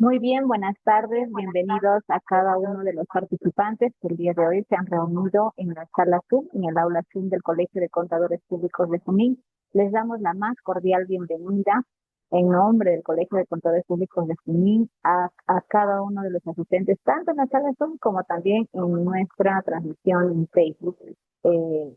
Muy bien, buenas tardes, bienvenidos a cada uno de los participantes que el día de hoy se han reunido en la sala Zoom, en el aula Zoom del Colegio de Contadores Públicos de Junín. Les damos la más cordial bienvenida en nombre del Colegio de Contadores Públicos de Junín a cada uno de los asistentes, tanto en la sala Zoom como también en nuestra transmisión en Facebook.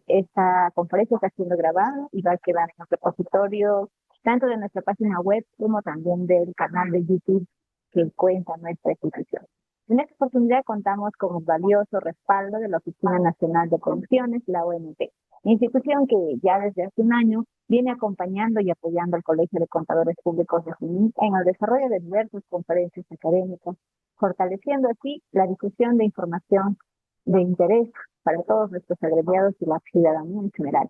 Esta conferencia está siendo grabada y va a quedar en los repositorios tanto de nuestra página web como también del canal de YouTube que cuenta nuestra institución. En esta oportunidad contamos con el valioso respaldo de la Oficina Nacional de Pensiones, la ONP, institución que ya desde hace un año viene acompañando y apoyando al Colegio de Contadores Públicos de Junín en el desarrollo de diversas conferencias académicas, fortaleciendo así la difusión de información de interés para todos nuestros agremiados y la ciudadanía en general.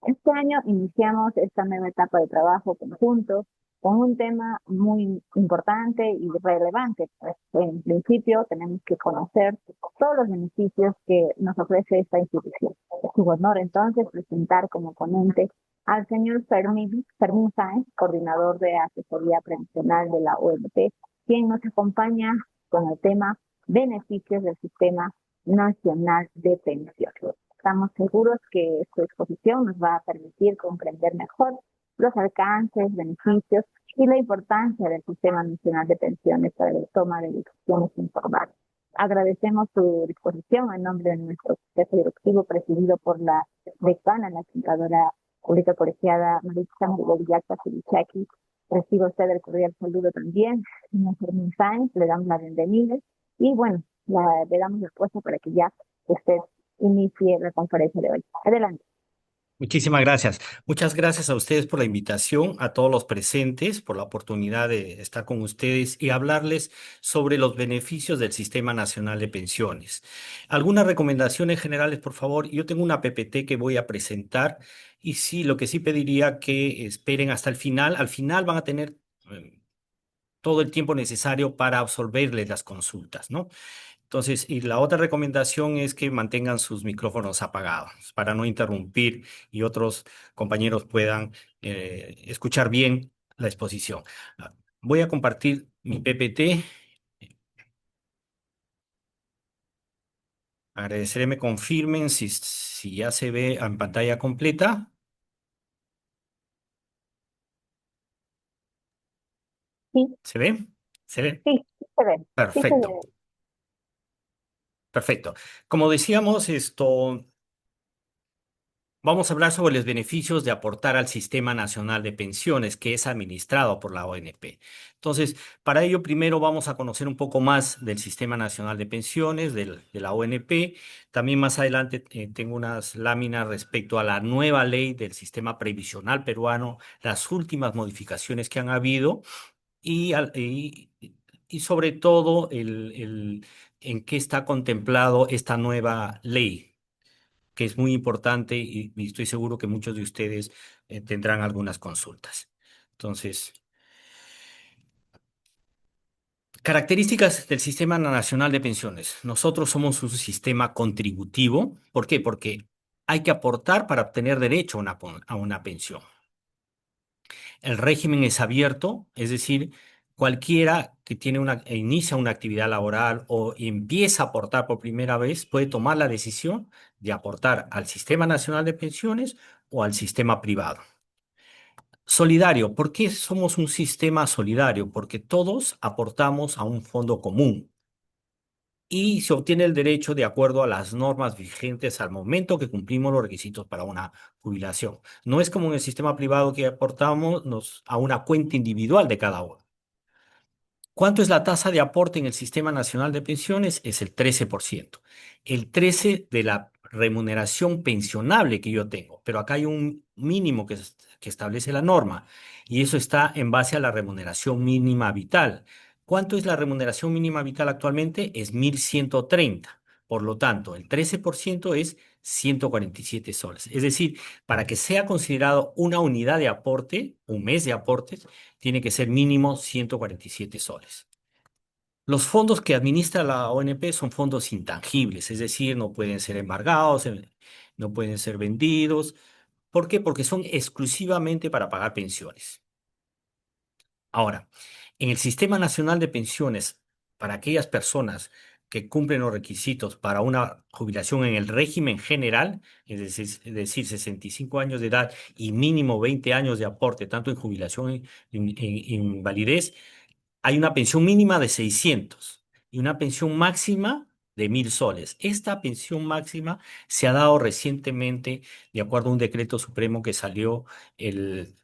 Este año iniciamos esta nueva etapa de trabajo conjunto con un tema muy importante y relevante. Pues, en principio tenemos que conocer todos los beneficios que nos ofrece esta institución. Es su honor entonces presentar como ponente al señor Fermín Sáenz, coordinador de asesoría previsional de la OMP, quien nos acompaña con el tema beneficios del sistema nacional de pensiones. Estamos seguros que su exposición nos va a permitir comprender mejor los alcances, beneficios y la importancia del Sistema Nacional de Pensiones para la toma de decisiones informadas. Agradecemos su disposición en nombre de nuestro jefe directivo presidido por la decana, la contadora pública colegiada Maritza Maribeliaca Filichaki. Recibe usted el cordial saludo también, señor Fermín Sáenz, le damos la bienvenida y bueno, le damos el puesto para que ya usted inicie la conferencia de hoy. Adelante. Muchísimas gracias. Muchas gracias a ustedes por la invitación, a todos los presentes, por la oportunidad de estar con ustedes y hablarles sobre los beneficios del Sistema Nacional de Pensiones. Algunas recomendaciones generales, por favor. Yo tengo una PPT que voy a presentar y sí, lo que sí pediría que esperen hasta el final. Al final van a tener todo el tiempo necesario para absolverles las consultas, ¿no? Entonces, y la otra recomendación es que mantengan sus micrófonos apagados para no interrumpir y otros compañeros puedan escuchar bien la exposición. Voy a compartir mi PPT. Agradeceré me confirmen si ya se ve en pantalla completa. Sí, ¿Se ve? ¿Se ve? sí se ve, sí se Perfecto, ve. perfecto. Como decíamos, vamos a hablar sobre los beneficios de aportar al Sistema Nacional de Pensiones, que es administrado por la ONP. Entonces, para ello, primero vamos a conocer un poco más del Sistema Nacional de Pensiones, de la ONP. También más adelante tengo unas láminas respecto a la nueva ley del sistema previsional peruano, las últimas modificaciones que han habido y sobre todo en qué está contemplado esta nueva ley que es muy importante y estoy seguro que muchos de ustedes tendrán algunas consultas. Entonces, características del Sistema Nacional de Pensiones. Nosotros somos un sistema contributivo. ¿Por qué? Porque hay que aportar para obtener derecho a una pensión. El régimen es abierto, es decir, cualquiera que inicia una actividad laboral o empieza a aportar por primera vez puede tomar la decisión de aportar al Sistema Nacional de Pensiones o al sistema privado. Solidario. ¿Por qué somos un sistema solidario? Porque todos aportamos a un fondo común y se obtiene el derecho de acuerdo a las normas vigentes al momento que cumplimos los requisitos para una jubilación. No es como en el sistema privado que aportamos a una cuenta individual de cada uno. ¿Cuánto es la tasa de aporte en el Sistema Nacional de Pensiones? Es el 13%. El 13% de la remuneración pensionable que yo tengo, pero acá hay un mínimo que establece la norma y eso está en base a la remuneración mínima vital. ¿Cuánto es la remuneración mínima vital actualmente? Es 1.130. Por lo tanto, el 13% es 147 soles. Es decir, para que sea considerado una unidad de aporte, un mes de aportes, tiene que ser mínimo 147 soles. Los fondos que administra la ONP son fondos intangibles, es decir, no pueden ser embargados, no pueden ser vendidos. ¿Por qué? Porque son exclusivamente para pagar pensiones. Ahora, en el Sistema Nacional de Pensiones, para aquellas personas que cumplen los requisitos para una jubilación en el régimen general, es decir, 65 años de edad y mínimo 20 años de aporte, tanto en jubilación en invalidez, hay una pensión mínima de 600 y una pensión máxima de 1.000 soles. Esta pensión máxima se ha dado recientemente, de acuerdo a un decreto supremo que salió el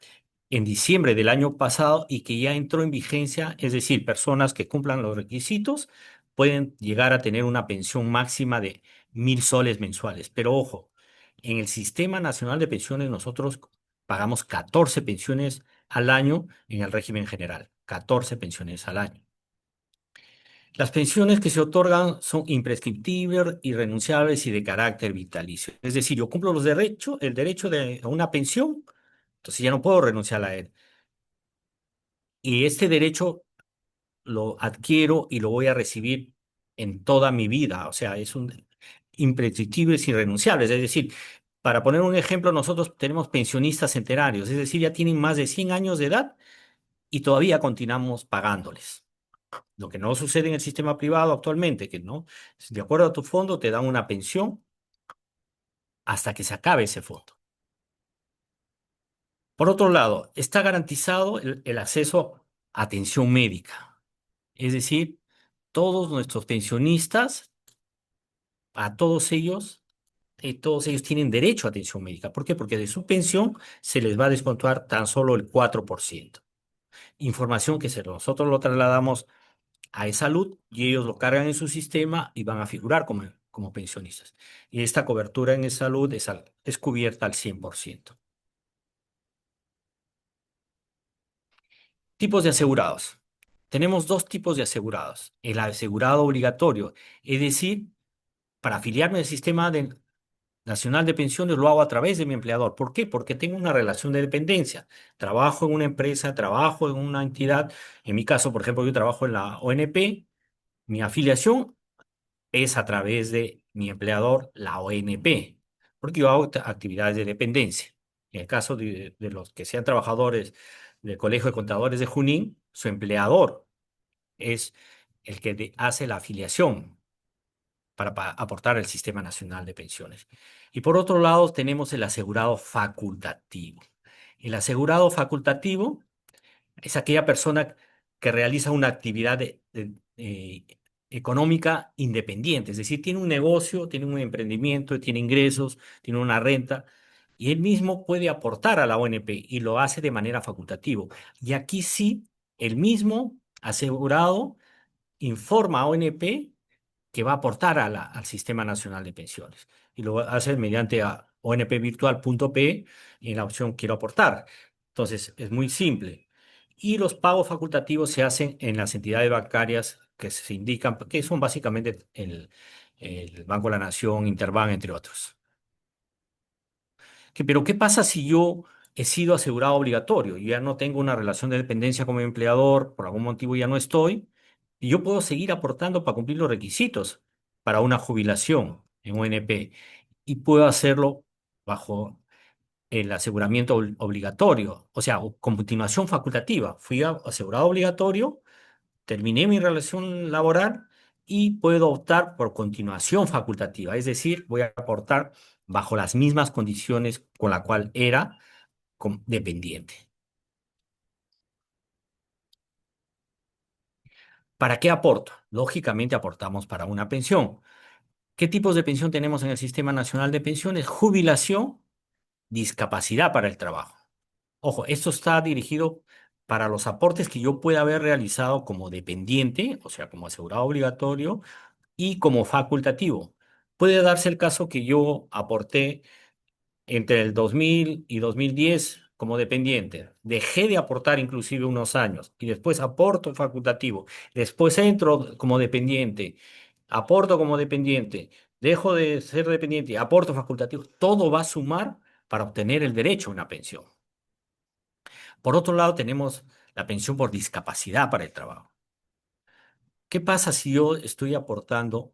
en diciembre del año pasado y que ya entró en vigencia, es decir, personas que cumplan los requisitos pueden llegar a tener una pensión máxima de 1.000 soles mensuales. Pero ojo, en el Sistema Nacional de Pensiones nosotros pagamos 14 pensiones al año en el régimen general, 14 pensiones al año. Las pensiones que se otorgan son imprescriptibles, irrenunciables y de carácter vitalicio. Es decir, yo cumplo el derecho a una pensión, entonces ya no puedo renunciar a él. Y este derecho lo adquiero y lo voy a recibir en toda mi vida. O sea, es un imprescriptible, es irrenunciable. Es decir, para poner un ejemplo, nosotros tenemos pensionistas centenarios, es decir, ya tienen más de 100 años de edad y todavía continuamos pagándoles. Lo que no sucede en el sistema privado actualmente, que no, de acuerdo a tu fondo, te dan una pensión hasta que se acabe ese fondo. Por otro lado, está garantizado el acceso a atención médica. Es decir, todos nuestros pensionistas, a todos ellos tienen derecho a atención médica. ¿Por qué? Porque de su pensión se les va a descontar tan solo el 4%. Información que nosotros lo trasladamos a eSalud y ellos lo cargan en su sistema y van a figurar como pensionistas. Y esta cobertura en eSalud es cubierta al 100%. Tipos de asegurados. Tenemos dos tipos de asegurados. El asegurado obligatorio, es decir, para afiliarme al sistema nacional de pensiones lo hago a través de mi empleador. ¿Por qué? Porque tengo una relación de dependencia. Trabajo en una empresa, trabajo en una entidad. En mi caso, por ejemplo, yo trabajo en la ONP. Mi afiliación es a través de mi empleador, la ONP, porque yo hago actividades de dependencia. En el caso de los que sean trabajadores del Colegio de Contadores de Junín, su empleador es el que hace la afiliación para aportar al Sistema Nacional de Pensiones. Y por otro lado, tenemos el asegurado facultativo. El asegurado facultativo es aquella persona que realiza una actividad económica independiente, es decir, tiene un negocio, tiene un emprendimiento, tiene ingresos, tiene una renta, y él mismo puede aportar a la ONP y lo hace de manera facultativa. Y aquí sí, el mismo asegurado informa a ONP que va a aportar al Sistema Nacional de Pensiones. Y lo hace mediante a onpvirtual.p y en la opción Quiero aportar. Entonces, es muy simple. Y los pagos facultativos se hacen en las entidades bancarias que se indican, que son básicamente el Banco de la Nación, Interbank, entre otros. Pero ¿qué pasa si yo he sido asegurado obligatorio? Yo ya no tengo una relación de dependencia como empleador, por algún motivo ya no estoy, y yo puedo seguir aportando para cumplir los requisitos para una jubilación en ONP, y puedo hacerlo bajo el aseguramiento obligatorio, o sea, con continuación facultativa. Fui asegurado obligatorio, terminé mi relación laboral y puedo optar por continuación facultativa, es decir, voy a aportar bajo las mismas condiciones con la cual era dependiente. ¿Para qué aporto? Lógicamente aportamos para una pensión. ¿Qué tipos de pensión tenemos en el Sistema Nacional de Pensiones? Jubilación, discapacidad para el trabajo. Ojo, esto está dirigido para los aportes que yo pueda haber realizado como dependiente, o sea, como asegurado obligatorio, y como facultativo. Puede darse el caso que yo aporté entre el 2000 y 2010 como dependiente. Dejé de aportar inclusive unos años y después aporto facultativo. Después entro como dependiente, aporto como dependiente, dejo de ser dependiente, aporto facultativo. Todo va a sumar para obtener el derecho a una pensión. Por otro lado, tenemos la pensión por discapacidad para el trabajo. ¿Qué pasa si yo estoy aportando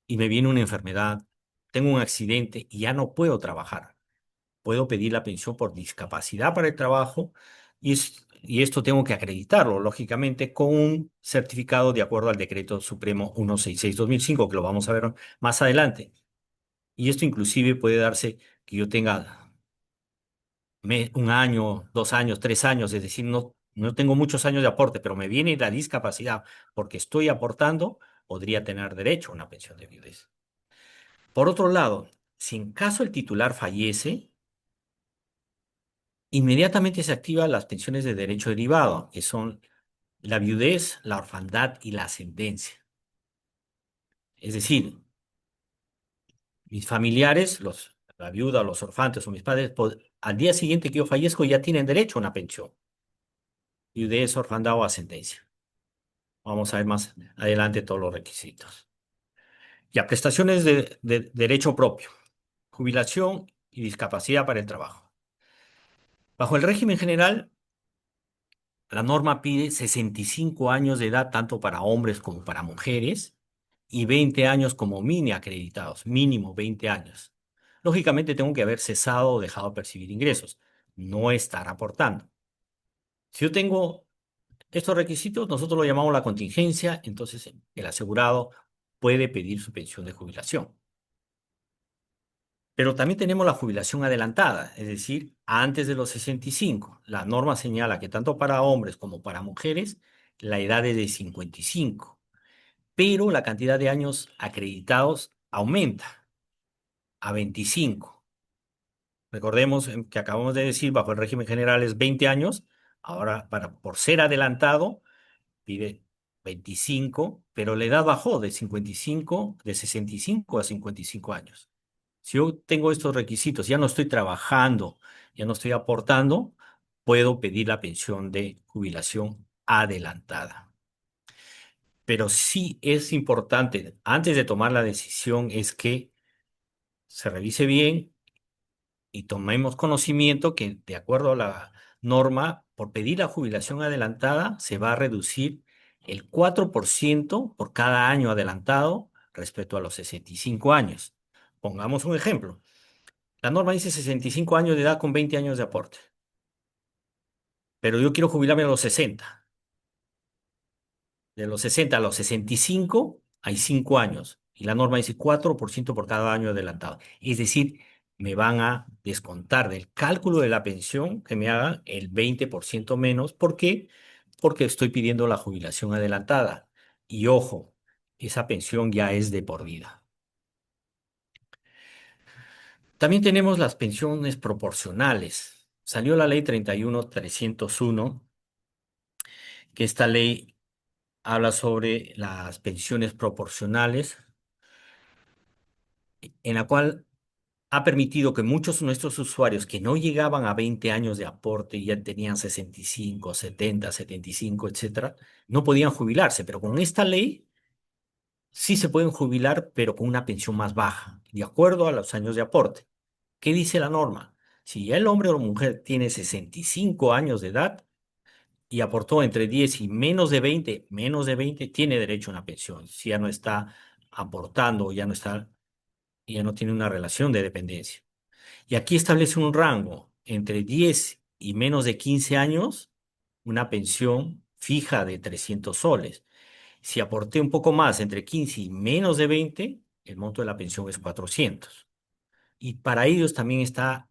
y me viene una enfermedad, tengo un accidente y ya no puedo trabajar? Puedo pedir la pensión por discapacidad para el trabajo y y esto tengo que acreditarlo, lógicamente, con un certificado de acuerdo al Decreto Supremo 166/2005, que lo vamos a ver más adelante. Y esto inclusive puede darse que yo tenga un año, 2 años, 3 años, es decir, no tengo muchos años de aporte, pero me viene la discapacidad porque estoy aportando, podría tener derecho a una pensión de viudez. Por otro lado, si en caso el titular fallece, inmediatamente se activan las pensiones de derecho derivado, que son la viudez, la orfandad y la ascendencia. Es decir, mis familiares, la viuda, los orfantes o mis padres, al día siguiente que yo fallezco ya tienen derecho a una pensión. Viudez, orfandad o ascendencia. Vamos a ver más adelante todos los requisitos. Ya, prestaciones de derecho propio, jubilación y discapacidad para el trabajo. Bajo el régimen general, la norma pide 65 años de edad tanto para hombres como para mujeres y 20 años como mini acreditados, mínimo 20 años. Lógicamente tengo que haber cesado o dejado de percibir ingresos, no estar aportando. Si yo tengo estos requisitos, nosotros lo llamamos la contingencia, entonces el asegurado puede pedir su pensión de jubilación. Pero también tenemos la jubilación adelantada, es decir, antes de los 65. La norma señala que tanto para hombres como para mujeres, la edad es de 55, pero la cantidad de años acreditados aumenta a 25. Recordemos que acabamos de decir, bajo el régimen general es 20 años, ahora por ser adelantado pide 25, pero la edad bajó de 55, de 65 a 55 años. Si yo tengo estos requisitos, ya no estoy trabajando, ya no estoy aportando, puedo pedir la pensión de jubilación adelantada. Pero sí es importante, antes de tomar la decisión, es que se revise bien y tomemos conocimiento que, de acuerdo a la norma, por pedir la jubilación adelantada, se va a reducir el 4% por cada año adelantado respecto a los 65 años. Pongamos un ejemplo. La norma dice 65 años de edad con 20 años de aporte, pero yo quiero jubilarme a los 60. De los 60 a los 65 hay 5 años y la norma dice 4% por cada año adelantado. Es decir, me van a descontar del cálculo de la pensión que me hagan el 20% menos. ¿Por qué? Porque estoy pidiendo la jubilación adelantada. Y ojo, esa pensión ya es de por vida. También tenemos las pensiones proporcionales. Salió la ley 31.301, que esta ley habla sobre las pensiones proporcionales, en la cual ha permitido que muchos de nuestros usuarios que no llegaban a 20 años de aporte y ya tenían 65, 70, 75, etcétera, no podían jubilarse, pero con esta ley sí se pueden jubilar, pero con una pensión más baja, de acuerdo a los años de aporte. ¿Qué dice la norma? Si ya el hombre o la mujer tiene 65 años de edad y aportó entre 10 y menos de 20, tiene derecho a una pensión. Si ya no está aportando, ya no tiene una relación de dependencia. Y aquí establece un rango entre 10 y menos de 15 años, una pensión fija de 300 soles. Si aporté un poco más, entre 15 y menos de 20, el monto de la pensión es 400. Y para ellos también está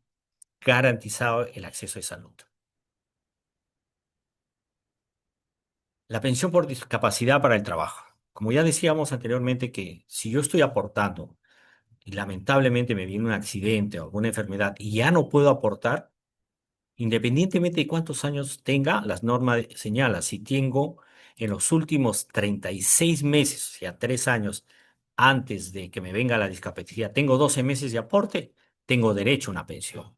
garantizado el acceso a salud. La pensión por discapacidad para el trabajo. Como ya decíamos anteriormente que si yo estoy aportando y lamentablemente me viene un accidente o alguna enfermedad y ya no puedo aportar, independientemente de cuántos años tenga, las normas señalan, si tengo en los últimos 36 meses, o sea, 3 años antes de que me venga la discapacidad, tengo 12 meses de aporte, tengo derecho a una pensión.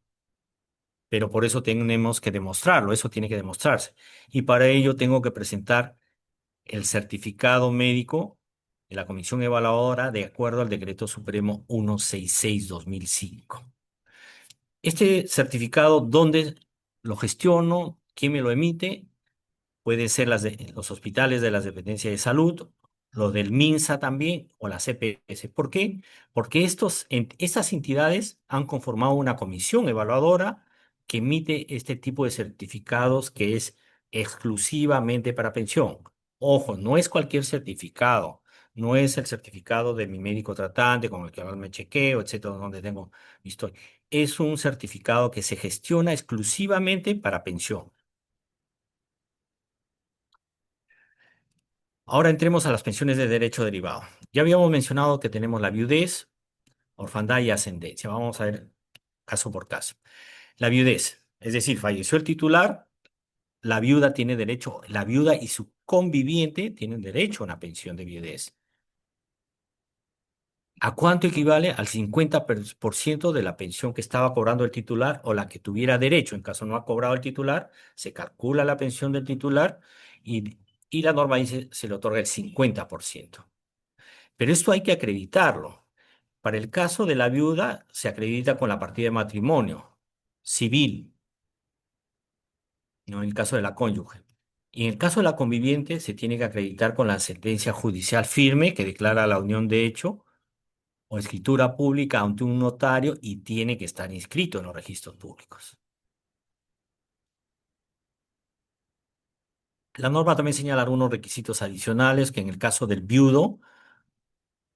Pero por eso tenemos que demostrarlo, eso tiene que demostrarse. Y para ello tengo que presentar el certificado médico de la Comisión Evaluadora de acuerdo al Decreto Supremo 166/2005. Este certificado, ¿dónde lo gestiono? ¿Quién me lo emite? Puede ser los hospitales de las dependencias de salud, lo del MINSA también, o la CPS. ¿Por qué? Porque estas entidades han conformado una comisión evaluadora que emite este tipo de certificados, que es exclusivamente para pensión. Ojo, no es cualquier certificado, no es el certificado de mi médico tratante con el que ahora me chequeo, etcétera, donde tengo mi historia. Es un certificado que se gestiona exclusivamente para pensión. Ahora entremos a las pensiones de derecho derivado. Ya habíamos mencionado que tenemos la viudez, orfandad y ascendencia. Vamos a ver caso por caso. La viudez, es decir, falleció el titular, la viuda tiene derecho, la viuda y su conviviente tienen derecho a una pensión de viudez. ¿A cuánto equivale? Al 50% de la pensión que estaba cobrando el titular o la que tuviera derecho. En caso no ha cobrado el titular, se calcula la pensión del titular y, y la norma dice se le otorga el 50%. Pero esto hay que acreditarlo. Para el caso de la viuda, se acredita con la partida de matrimonio civil, no en el caso de la cónyuge. Y en el caso de la conviviente, se tiene que acreditar con la sentencia judicial firme que declara la unión de hecho o escritura pública ante un notario y tiene que estar inscrito en los registros públicos. La norma también señala algunos requisitos adicionales que en el caso del viudo,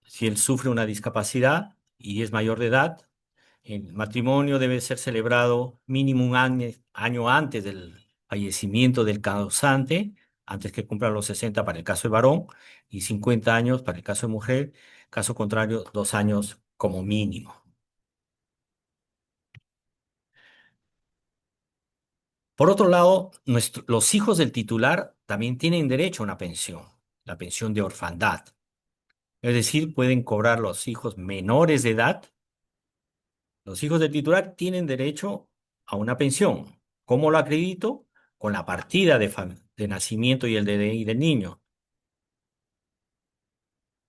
si él sufre una discapacidad y es mayor de edad, el matrimonio debe ser celebrado mínimo un año antes del fallecimiento del causante, antes que cumpla los 60 para el caso de varón y 50 años para el caso de mujer, caso contrario, 2 años como mínimo. Por otro lado, los hijos del titular también tienen derecho a una pensión, la pensión de orfandad. Es decir, pueden cobrar los hijos menores de edad. Los hijos del titular tienen derecho a una pensión. ¿Cómo lo acredito? Con la partida de nacimiento y el DNI del niño.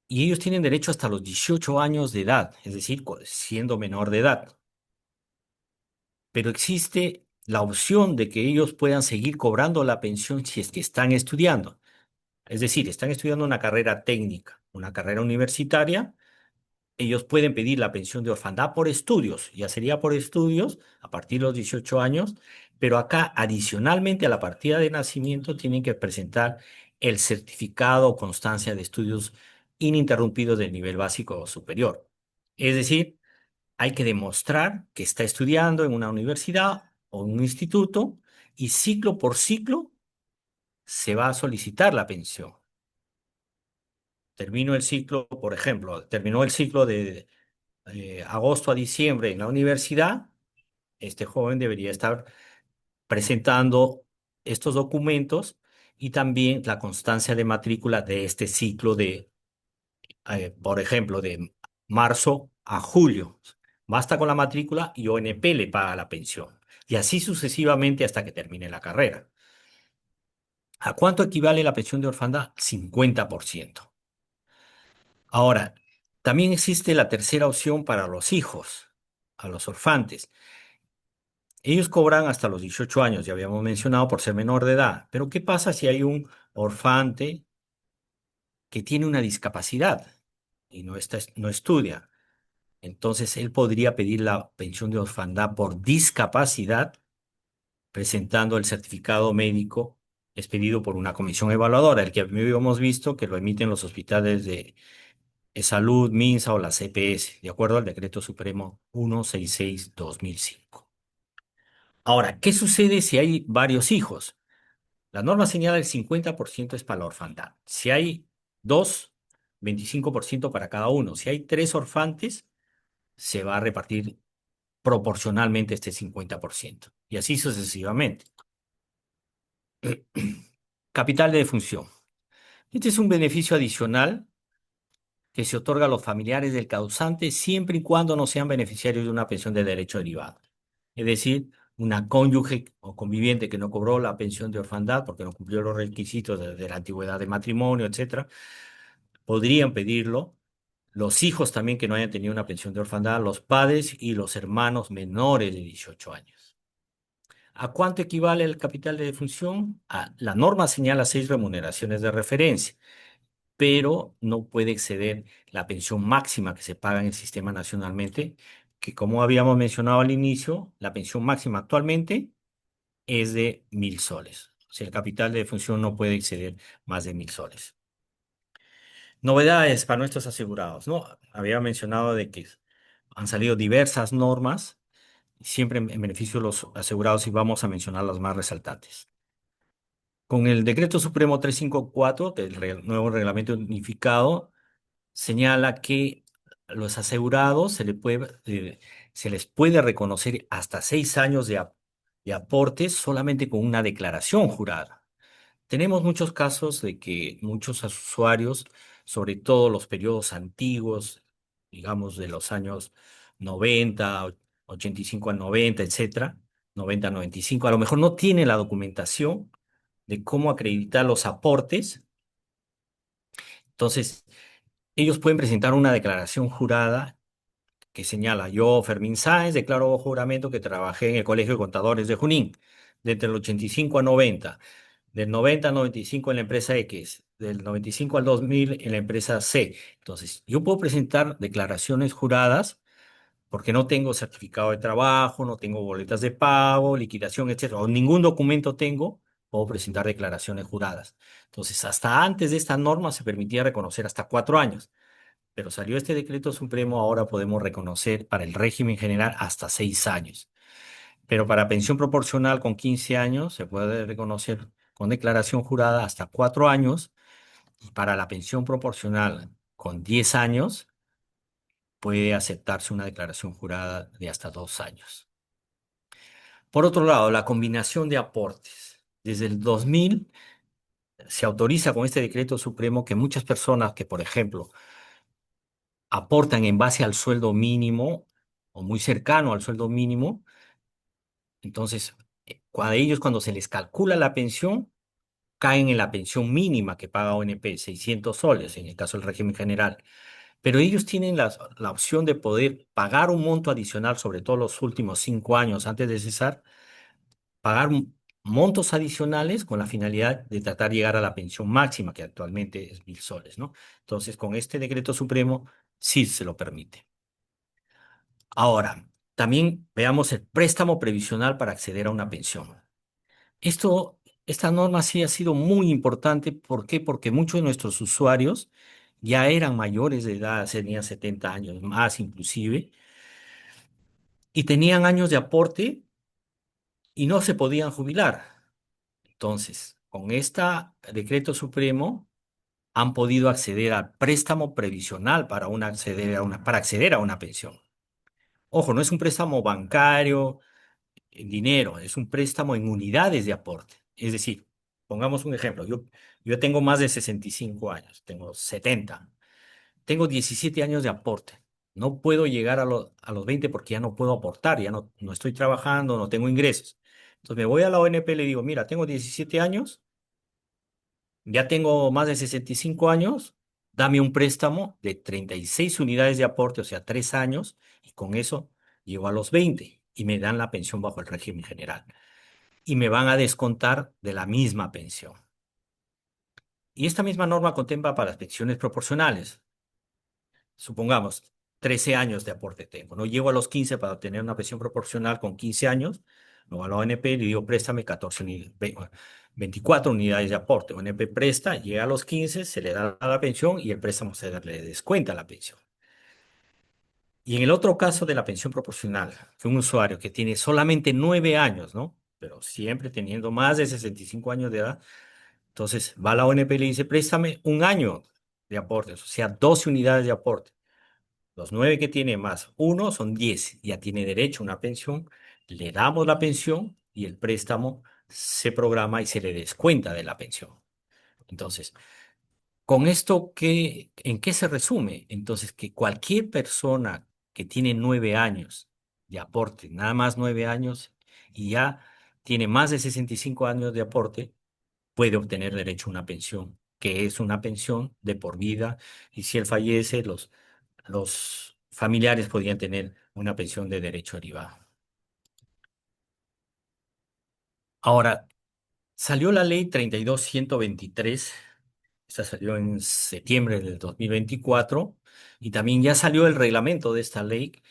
Y ellos tienen derecho hasta los 18 años de edad, es decir, siendo menor de edad. Pero existe la opción de que ellos puedan seguir cobrando la pensión si es que están estudiando. Es decir, están estudiando una carrera técnica, una carrera universitaria, ellos pueden pedir la pensión de orfandad por estudios, ya sería por estudios a partir de los 18 años, pero acá adicionalmente a la partida de nacimiento tienen que presentar el certificado o constancia de estudios ininterrumpidos del nivel básico o superior. Es decir, hay que demostrar que está estudiando en una universidad o en un instituto y ciclo por ciclo se va a solicitar la pensión. Termino el ciclo, por ejemplo, terminó el ciclo de agosto a diciembre en la universidad, este joven debería estar presentando estos documentos y también la constancia de matrícula de este ciclo de, por ejemplo, de marzo a julio. Basta con la matrícula y ONP le paga la pensión. Y así sucesivamente hasta que termine la carrera. ¿A cuánto equivale la pensión de orfandad? 50%. Ahora, también existe la tercera opción para los hijos, a los orfantes. Ellos cobran hasta los 18 años, ya habíamos mencionado, por ser menor de edad. Pero ¿qué pasa si hay un orfante que tiene una discapacidad y no estudia? Entonces él podría pedir la pensión de orfandad por discapacidad presentando el certificado médico expedido por una comisión evaluadora, el que habíamos visto que lo emiten los hospitales de salud, MINSA o la CPS, de acuerdo al Decreto Supremo 166/2005. Ahora, ¿qué sucede si hay varios hijos? La norma señala el 50% es para la orfandad. Si hay dos, 25% para cada uno. Si hay tres orfantes, se va a repartir proporcionalmente este 50%. Y así sucesivamente. Capital de defunción. Este es un beneficio adicional que se otorga a los familiares del causante siempre y cuando no sean beneficiarios de una pensión de derecho derivado. Es decir, una cónyuge o conviviente que no cobró la pensión de orfandad porque no cumplió los requisitos de la antigüedad de matrimonio, etcétera, podrían pedirlo. Los hijos también que no hayan tenido una pensión de orfandad, los padres y los hermanos menores de 18 años. ¿A cuánto equivale el capital de defunción? La norma señala 6 remuneraciones de referencia, pero no puede exceder la pensión máxima que se paga en el sistema nacionalmente, que como habíamos mencionado al inicio, la pensión máxima actualmente es de 1.000 soles. Si el capital de defunción no puede exceder más de 1.000 soles. Novedades para nuestros asegurados, ¿no? Había mencionado de que han salido diversas normas, siempre en beneficio de los asegurados, y vamos a mencionar las más resaltantes. Con el Decreto Supremo 354 del nuevo reglamento unificado, señala que a los asegurados se les puede reconocer hasta 6 años de aportes solamente con una declaración jurada. Tenemos muchos casos de que muchos usuarios, sobre todo los periodos antiguos, digamos de los años 90, 85 al 90, etcétera, 90 a 95, a lo mejor no tienen la documentación de cómo acreditar los aportes. Entonces, ellos pueden presentar una declaración jurada que señala: yo, Fermín Sáenz, declaro bajo juramento que trabajé en el Colegio de Contadores de Junín, desde el 85 a 90, del 90 al 95 en la empresa X, del 95 al 2000 en la empresa C. Entonces, yo puedo presentar declaraciones juradas porque no tengo certificado de trabajo, no tengo boletas de pago, liquidación, etcétera, o ningún documento tengo, puedo presentar declaraciones juradas. Entonces, hasta antes de esta norma se permitía reconocer hasta 4 años, pero salió este decreto supremo, ahora podemos reconocer para el régimen general hasta 6 años. Pero para pensión proporcional con 15 años se puede reconocer con declaración jurada hasta 4 años, y para la pensión proporcional con 10 años puede aceptarse una declaración jurada de hasta 2 años. Por otro lado, la combinación de aportes. Desde el 2000 se autoriza con este decreto supremo que muchas personas que, por ejemplo, aportan en base al sueldo mínimo o muy cercano al sueldo mínimo, entonces, cuando se les calcula la pensión, caen en la pensión mínima que paga ONP, 600 soles en el caso del régimen general. Pero ellos tienen la opción de poder pagar un monto adicional, sobre todo los últimos 5 años antes de cesar, pagar montos adicionales con la finalidad de tratar de llegar a la pensión máxima, que actualmente es 1.000 soles, ¿no? Entonces, con este decreto supremo sí se lo permite. Ahora, también veamos el préstamo previsional para acceder a una pensión. Esta norma sí ha sido muy importante. ¿Por qué? Porque muchos de nuestros usuarios ya eran mayores de edad, tenían 70 años más inclusive, y tenían años de aporte y no se podían jubilar. Entonces, con este decreto supremo han podido acceder al préstamo previsional para acceder a una pensión. Ojo, no es un préstamo bancario en dinero, es un préstamo en unidades de aporte. Es decir, pongamos un ejemplo: yo tengo más de 65 años, tengo 70, tengo 17 años de aporte. No puedo llegar a los 20 porque ya no puedo aportar, ya no estoy trabajando, no tengo ingresos. Entonces me voy a la ONP y le digo: mira, tengo 17 años, ya tengo más de 65 años, dame un préstamo de 36 unidades de aporte, o sea, 3 años, y con eso llego a los 20 y me dan la pensión bajo el régimen general. Y me van a descontar de la misma pensión. Y esta misma norma contempla para las pensiones proporcionales. Supongamos, 13 años de aporte tengo. No llego a los 15 para obtener una pensión proporcional con 15 años. Luego a la ONP le digo: préstame 24 unidades de aporte. ONP presta, llega a los 15, se le da la pensión y el préstamo se le descuenta la pensión. Y en el otro caso de la pensión proporcional, que un usuario que tiene solamente 9 años, ¿no? Pero siempre teniendo más de 65 años de edad, entonces va a la ONP y le dice: préstame un año de aportes, o sea, 12 unidades de aporte. Los 9 que tiene más uno son 10, ya tiene derecho a una pensión, le damos la pensión y el préstamo se programa y se le descuenta de la pensión. Entonces, ¿con esto en qué se resume? Entonces, que cualquier persona que tiene 9 años de aporte, nada más 9 años, y ya tiene más de 65 años de aporte, puede obtener derecho a una pensión, que es una pensión de por vida, y si él fallece, los familiares podrían tener una pensión de derecho derivado. Ahora, salió la ley 32.123. Esta salió en septiembre del 2024, y también ya salió el reglamento de esta ley,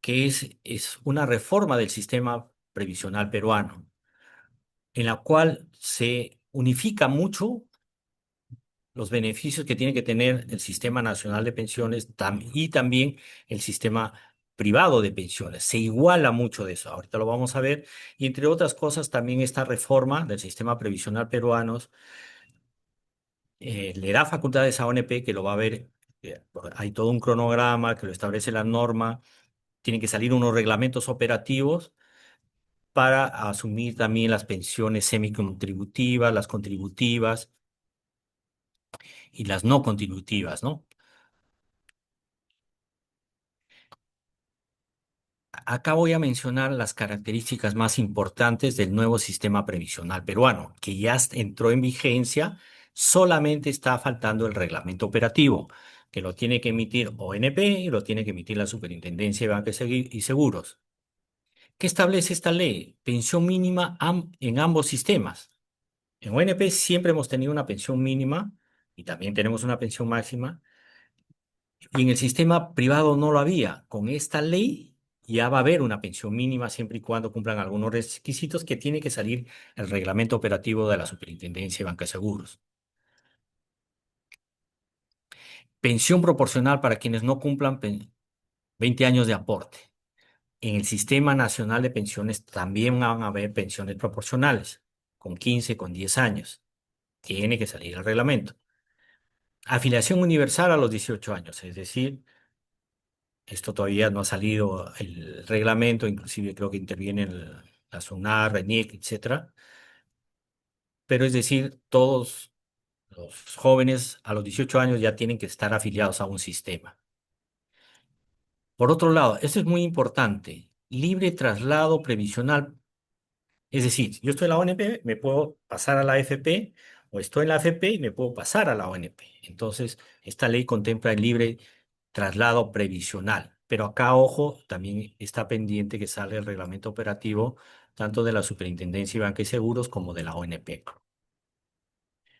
que es una reforma del sistema previsional peruano. en la cual se unifica mucho los beneficios que tiene que tener el Sistema Nacional de Pensiones y también el sistema privado de pensiones. Se iguala mucho de eso. Ahorita lo vamos a ver. Y entre otras cosas, también esta reforma del sistema previsional peruano le da facultades a ONP que lo va a ver. Hay todo un cronograma que lo establece la norma. Tienen que salir unos reglamentos operativos para asumir también las pensiones semicontributivas, las contributivas y las no contributivas, ¿no? Acá voy a mencionar las características más importantes del nuevo sistema previsional peruano, que ya entró en vigencia, solamente está faltando el reglamento operativo, que lo tiene que emitir ONP y lo tiene que emitir la Superintendencia de Banca y Seguros. ¿Qué establece esta ley? Pensión mínima en ambos sistemas. En ONP siempre hemos tenido una pensión mínima y también tenemos una pensión máxima, y en el sistema privado no lo había. Con esta ley ya va a haber una pensión mínima siempre y cuando cumplan algunos requisitos que tiene que salir el reglamento operativo de la Superintendencia de Banca de Seguros. Pensión proporcional para quienes no cumplan 20 años de aporte. En el Sistema Nacional de Pensiones también van a haber pensiones proporcionales, con 15, con 10 años. Tiene que salir el reglamento. Afiliación universal a los 18 años, es decir, esto todavía no ha salido el reglamento, inclusive creo que interviene la SUNAR, RENIEC, etcétera. Pero es decir, todos los jóvenes a los 18 años ya tienen que estar afiliados a un sistema. Por otro lado, esto es muy importante, libre traslado previsional. Es decir, yo estoy en la ONP, me puedo pasar a la AFP, o estoy en la AFP y me puedo pasar a la ONP. Entonces, esta ley contempla el libre traslado previsional. Pero acá, ojo, también está pendiente que salga el reglamento operativo tanto de la Superintendencia de Banca y Seguros como de la ONP.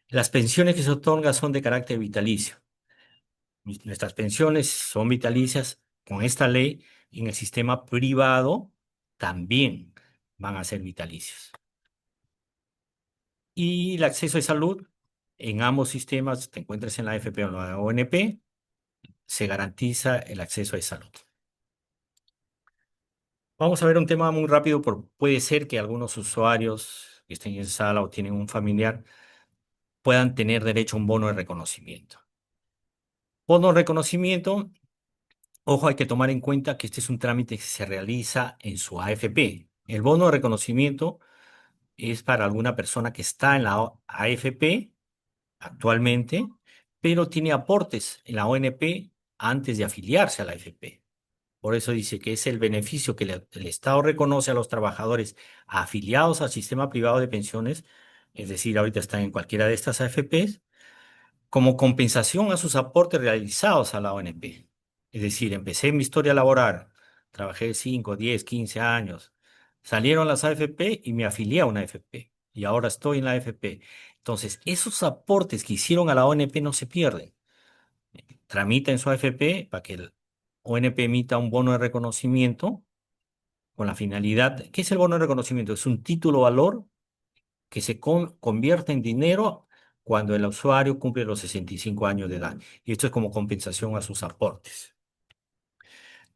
Las pensiones que se otorgan son de carácter vitalicio. Nuestras pensiones son vitalicias con esta ley y en el sistema privado también van a ser vitalicios. Y el acceso a salud, en ambos sistemas, te encuentres en la AFP o en la ONP, se garantiza el acceso a salud. Vamos a ver un tema muy rápido, porque puede ser que algunos usuarios que estén en sala o tienen un familiar puedan tener derecho a un bono de reconocimiento. Bono de reconocimiento, ojo, hay que tomar en cuenta que este es un trámite que se realiza en su AFP. El bono de reconocimiento es para alguna persona que está en la AFP actualmente, pero tiene aportes en la ONP antes de afiliarse a la AFP. Por eso dice que es el beneficio que el Estado reconoce a los trabajadores afiliados al sistema privado de pensiones, es decir, ahorita están en cualquiera de estas AFPs, como compensación a sus aportes realizados a la ONP. Es decir, empecé mi historia laboral, trabajé 5, 10, 15 años, salieron las AFP y me afilié a una AFP y ahora estoy en la AFP. Entonces, esos aportes que hicieron a la ONP no se pierden. Tramita en su AFP para que el ONP emita un bono de reconocimiento con la finalidad. ¿Qué es el bono de reconocimiento? Es un título valor que se convierte en dinero cuando el usuario cumple los 65 años de edad. Y esto es como compensación a sus aportes.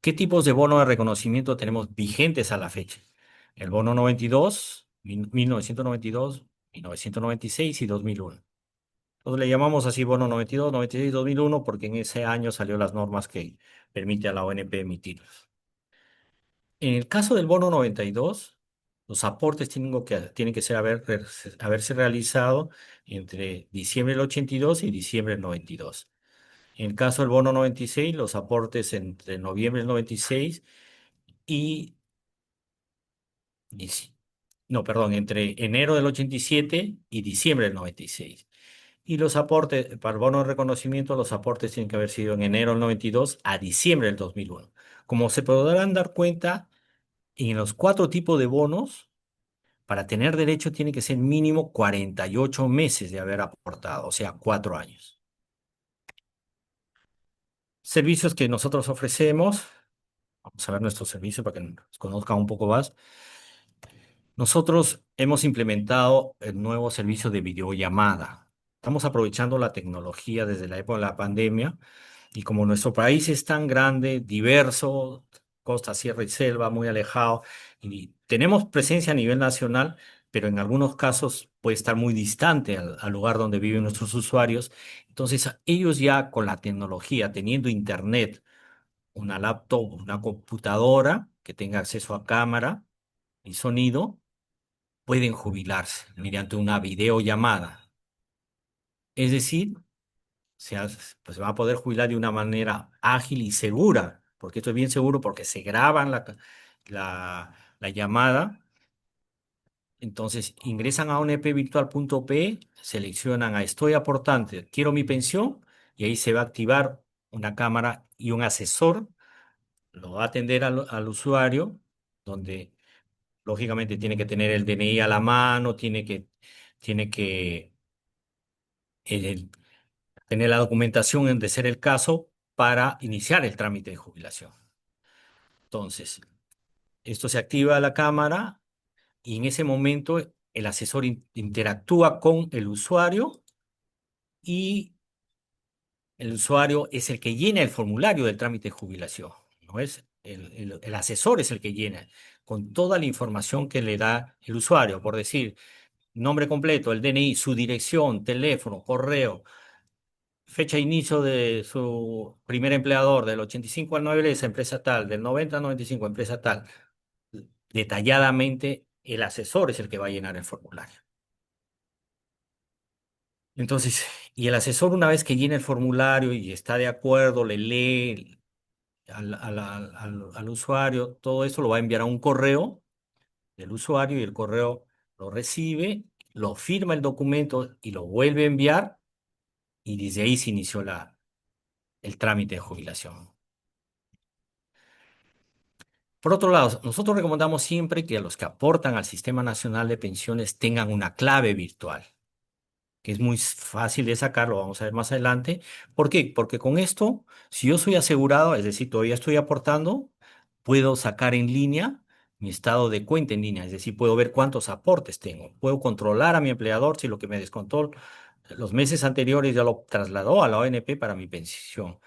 ¿Qué tipos de bono de reconocimiento tenemos vigentes a la fecha? El bono 92, 1992, 1996 y 2001. Entonces le llamamos así bono 92, 96, 2001 porque en ese año salió las normas que permite a la ONP emitirlos. En el caso del bono 92, los aportes tienen que ser haberse realizado entre diciembre del 82 y diciembre del 92. En el caso del bono 96, los aportes entre noviembre del 96 y, no, perdón, entre enero del 87 y diciembre del 96. Y los aportes, para el bono de reconocimiento, los aportes tienen que haber sido en enero del 92 a diciembre del 2001. Como se podrán dar cuenta, en los cuatro tipos de bonos, para tener derecho tiene que ser mínimo 48 meses de haber aportado, o sea, 4 años. Servicios que nosotros ofrecemos. Vamos a ver nuestro servicio para que nos conozcan un poco más. Nosotros hemos implementado el nuevo servicio de videollamada. Estamos aprovechando la tecnología desde la época de la pandemia y como nuestro país es tan grande, diverso, costa, sierra y selva, muy alejado, y tenemos presencia a nivel nacional, pero en algunos casos puede estar muy distante al lugar donde viven nuestros usuarios. Entonces, ellos ya con la tecnología, teniendo internet, una laptop, una computadora que tenga acceso a cámara y sonido, pueden jubilarse mediante una videollamada. Es decir, pues se va a poder jubilar de una manera ágil y segura, porque esto es bien seguro porque se graban la llamada. Entonces ingresan a onepvirtual.pe, seleccionan a Estoy aportante, quiero mi pensión, y ahí se va a activar una cámara y un asesor lo va a atender al usuario, donde lógicamente tiene que tener el DNI a la mano, tiene que el- tener la documentación de ser el caso para iniciar el trámite de jubilación. Entonces, esto se activa la cámara y en ese momento el asesor interactúa con el usuario y el usuario es el que llena el formulario del trámite de jubilación. No es el asesor es el que llena con toda la información que le da el usuario, por decir, nombre completo, el DNI, su dirección, teléfono, correo, fecha de inicio de su primer empleador, del 85 al 9 esa empresa tal, del 90 al 95 empresa tal. Detalladamente, el asesor es el que va a llenar el formulario. Entonces, y el asesor una vez que llena el formulario y está de acuerdo, le lee al usuario, todo eso lo va a enviar a un correo del usuario y el correo lo recibe, lo firma el documento y lo vuelve a enviar y desde ahí se inició el trámite de jubilación. Por otro lado, nosotros recomendamos siempre que los que aportan al Sistema Nacional de Pensiones tengan una clave virtual, que es muy fácil de sacar, lo vamos a ver más adelante. ¿Por qué? Porque con esto, si yo soy asegurado, es decir, todavía estoy aportando, puedo sacar en línea mi estado de cuenta en línea, es decir, puedo ver cuántos aportes tengo, puedo controlar a mi empleador si lo que me descontó los meses anteriores ya lo trasladó a la ONP para mi pensión.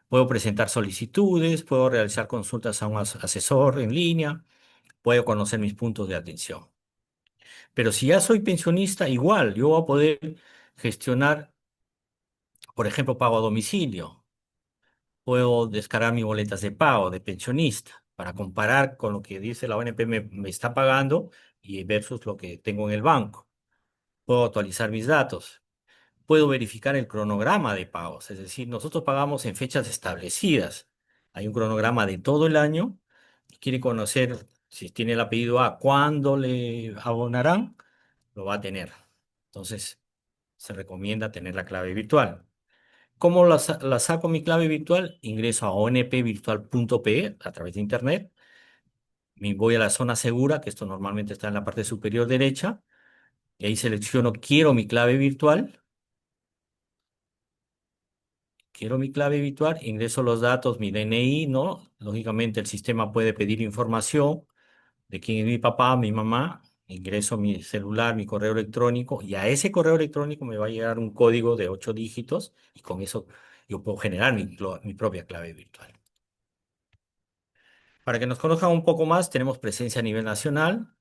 Puedo presentar solicitudes, puedo realizar consultas a un asesor en línea, puedo conocer mis puntos de atención. Pero si ya soy pensionista, igual, yo voy a poder gestionar, por ejemplo, pago a domicilio. Puedo descargar mis boletas de pago de pensionista para comparar con lo que dice la ONP me está pagando y versus lo que tengo en el banco. Puedo actualizar mis datos. Puedo verificar el cronograma de pagos, es decir, nosotros pagamos en fechas establecidas. Hay un cronograma de todo el año y quiere conocer si tiene el apellido A, cuándo le abonarán, lo va a tener. Entonces, se recomienda tener la clave virtual. ¿Cómo la saco mi clave virtual? Ingreso a onpvirtual.pe a través de internet. Me voy a la zona segura, que esto normalmente está en la parte superior derecha, y ahí selecciono quiero mi clave virtual. Quiero mi clave virtual, ingreso los datos, mi DNI, ¿no? Lógicamente el sistema puede pedir información de quién es mi papá, mi mamá, ingreso mi celular, mi correo electrónico y a ese correo electrónico me va a llegar un código de 8 dígitos y con eso yo puedo generar mi propia clave virtual. Para que nos conozcan un poco más, tenemos presencia a nivel nacional.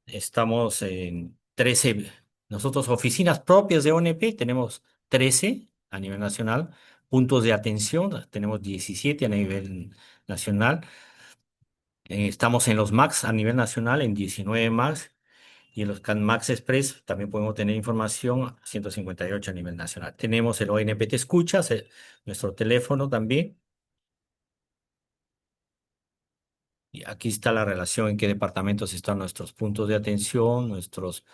Estamos en 13, nosotros oficinas propias de ONP, tenemos 13 a nivel nacional, puntos de atención, tenemos 17 a nivel nacional. Estamos en los MAX a nivel nacional, en 19 MAX, y en los CanMax Express también podemos tener información, 158 a nivel nacional. Tenemos el ONP Te Escuchas, nuestro teléfono también, y aquí está la relación en qué departamentos están nuestros puntos de atención, nuestros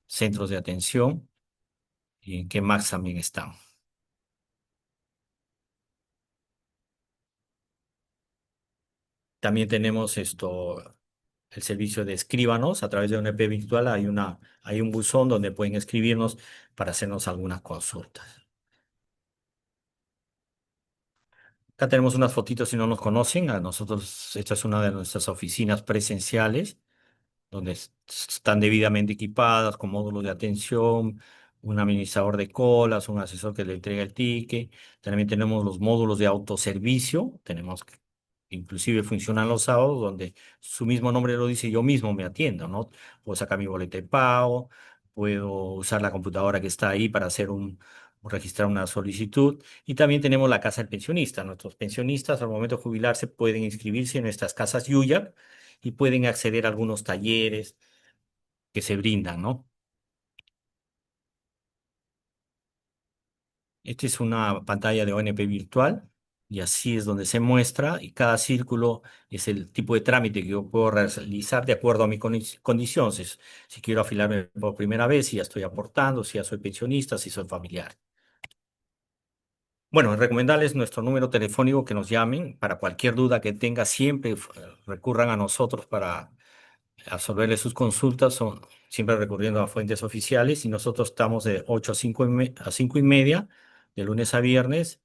centros de atención. ¿Y en qué más también están? También tenemos el servicio de escríbanos a través de una EP virtual. Hay un buzón donde pueden escribirnos para hacernos algunas consultas. Acá tenemos unas fotitos si no nos conocen. A nosotros, esta es una de nuestras oficinas presenciales. donde están debidamente equipadas con módulos de atención, un administrador de colas, un asesor que le entrega el ticket. También tenemos los módulos de autoservicio, inclusive funcionan los sábados, donde su mismo nombre lo dice, yo mismo me atiendo, ¿no? Puedo sacar mi boleta de pago, puedo usar la computadora que está ahí para hacer registrar una solicitud. Y también tenemos la casa del pensionista. Nuestros pensionistas al momento de jubilarse pueden inscribirse en nuestras casas Yuya y pueden acceder a algunos talleres que se brindan, ¿no? Esta es una pantalla de ONP virtual y así es donde se muestra y cada círculo es el tipo de trámite que yo puedo realizar de acuerdo a mi condición. Si quiero afiliarme por primera vez, si ya estoy aportando, si ya soy pensionista, si soy familiar. Bueno, recomendarles nuestro número telefónico que nos llamen para cualquier duda que tenga, siempre recurran a nosotros para absolverle sus consultas, son siempre recurriendo a fuentes oficiales y nosotros estamos de 8 a 5:30, de lunes a viernes,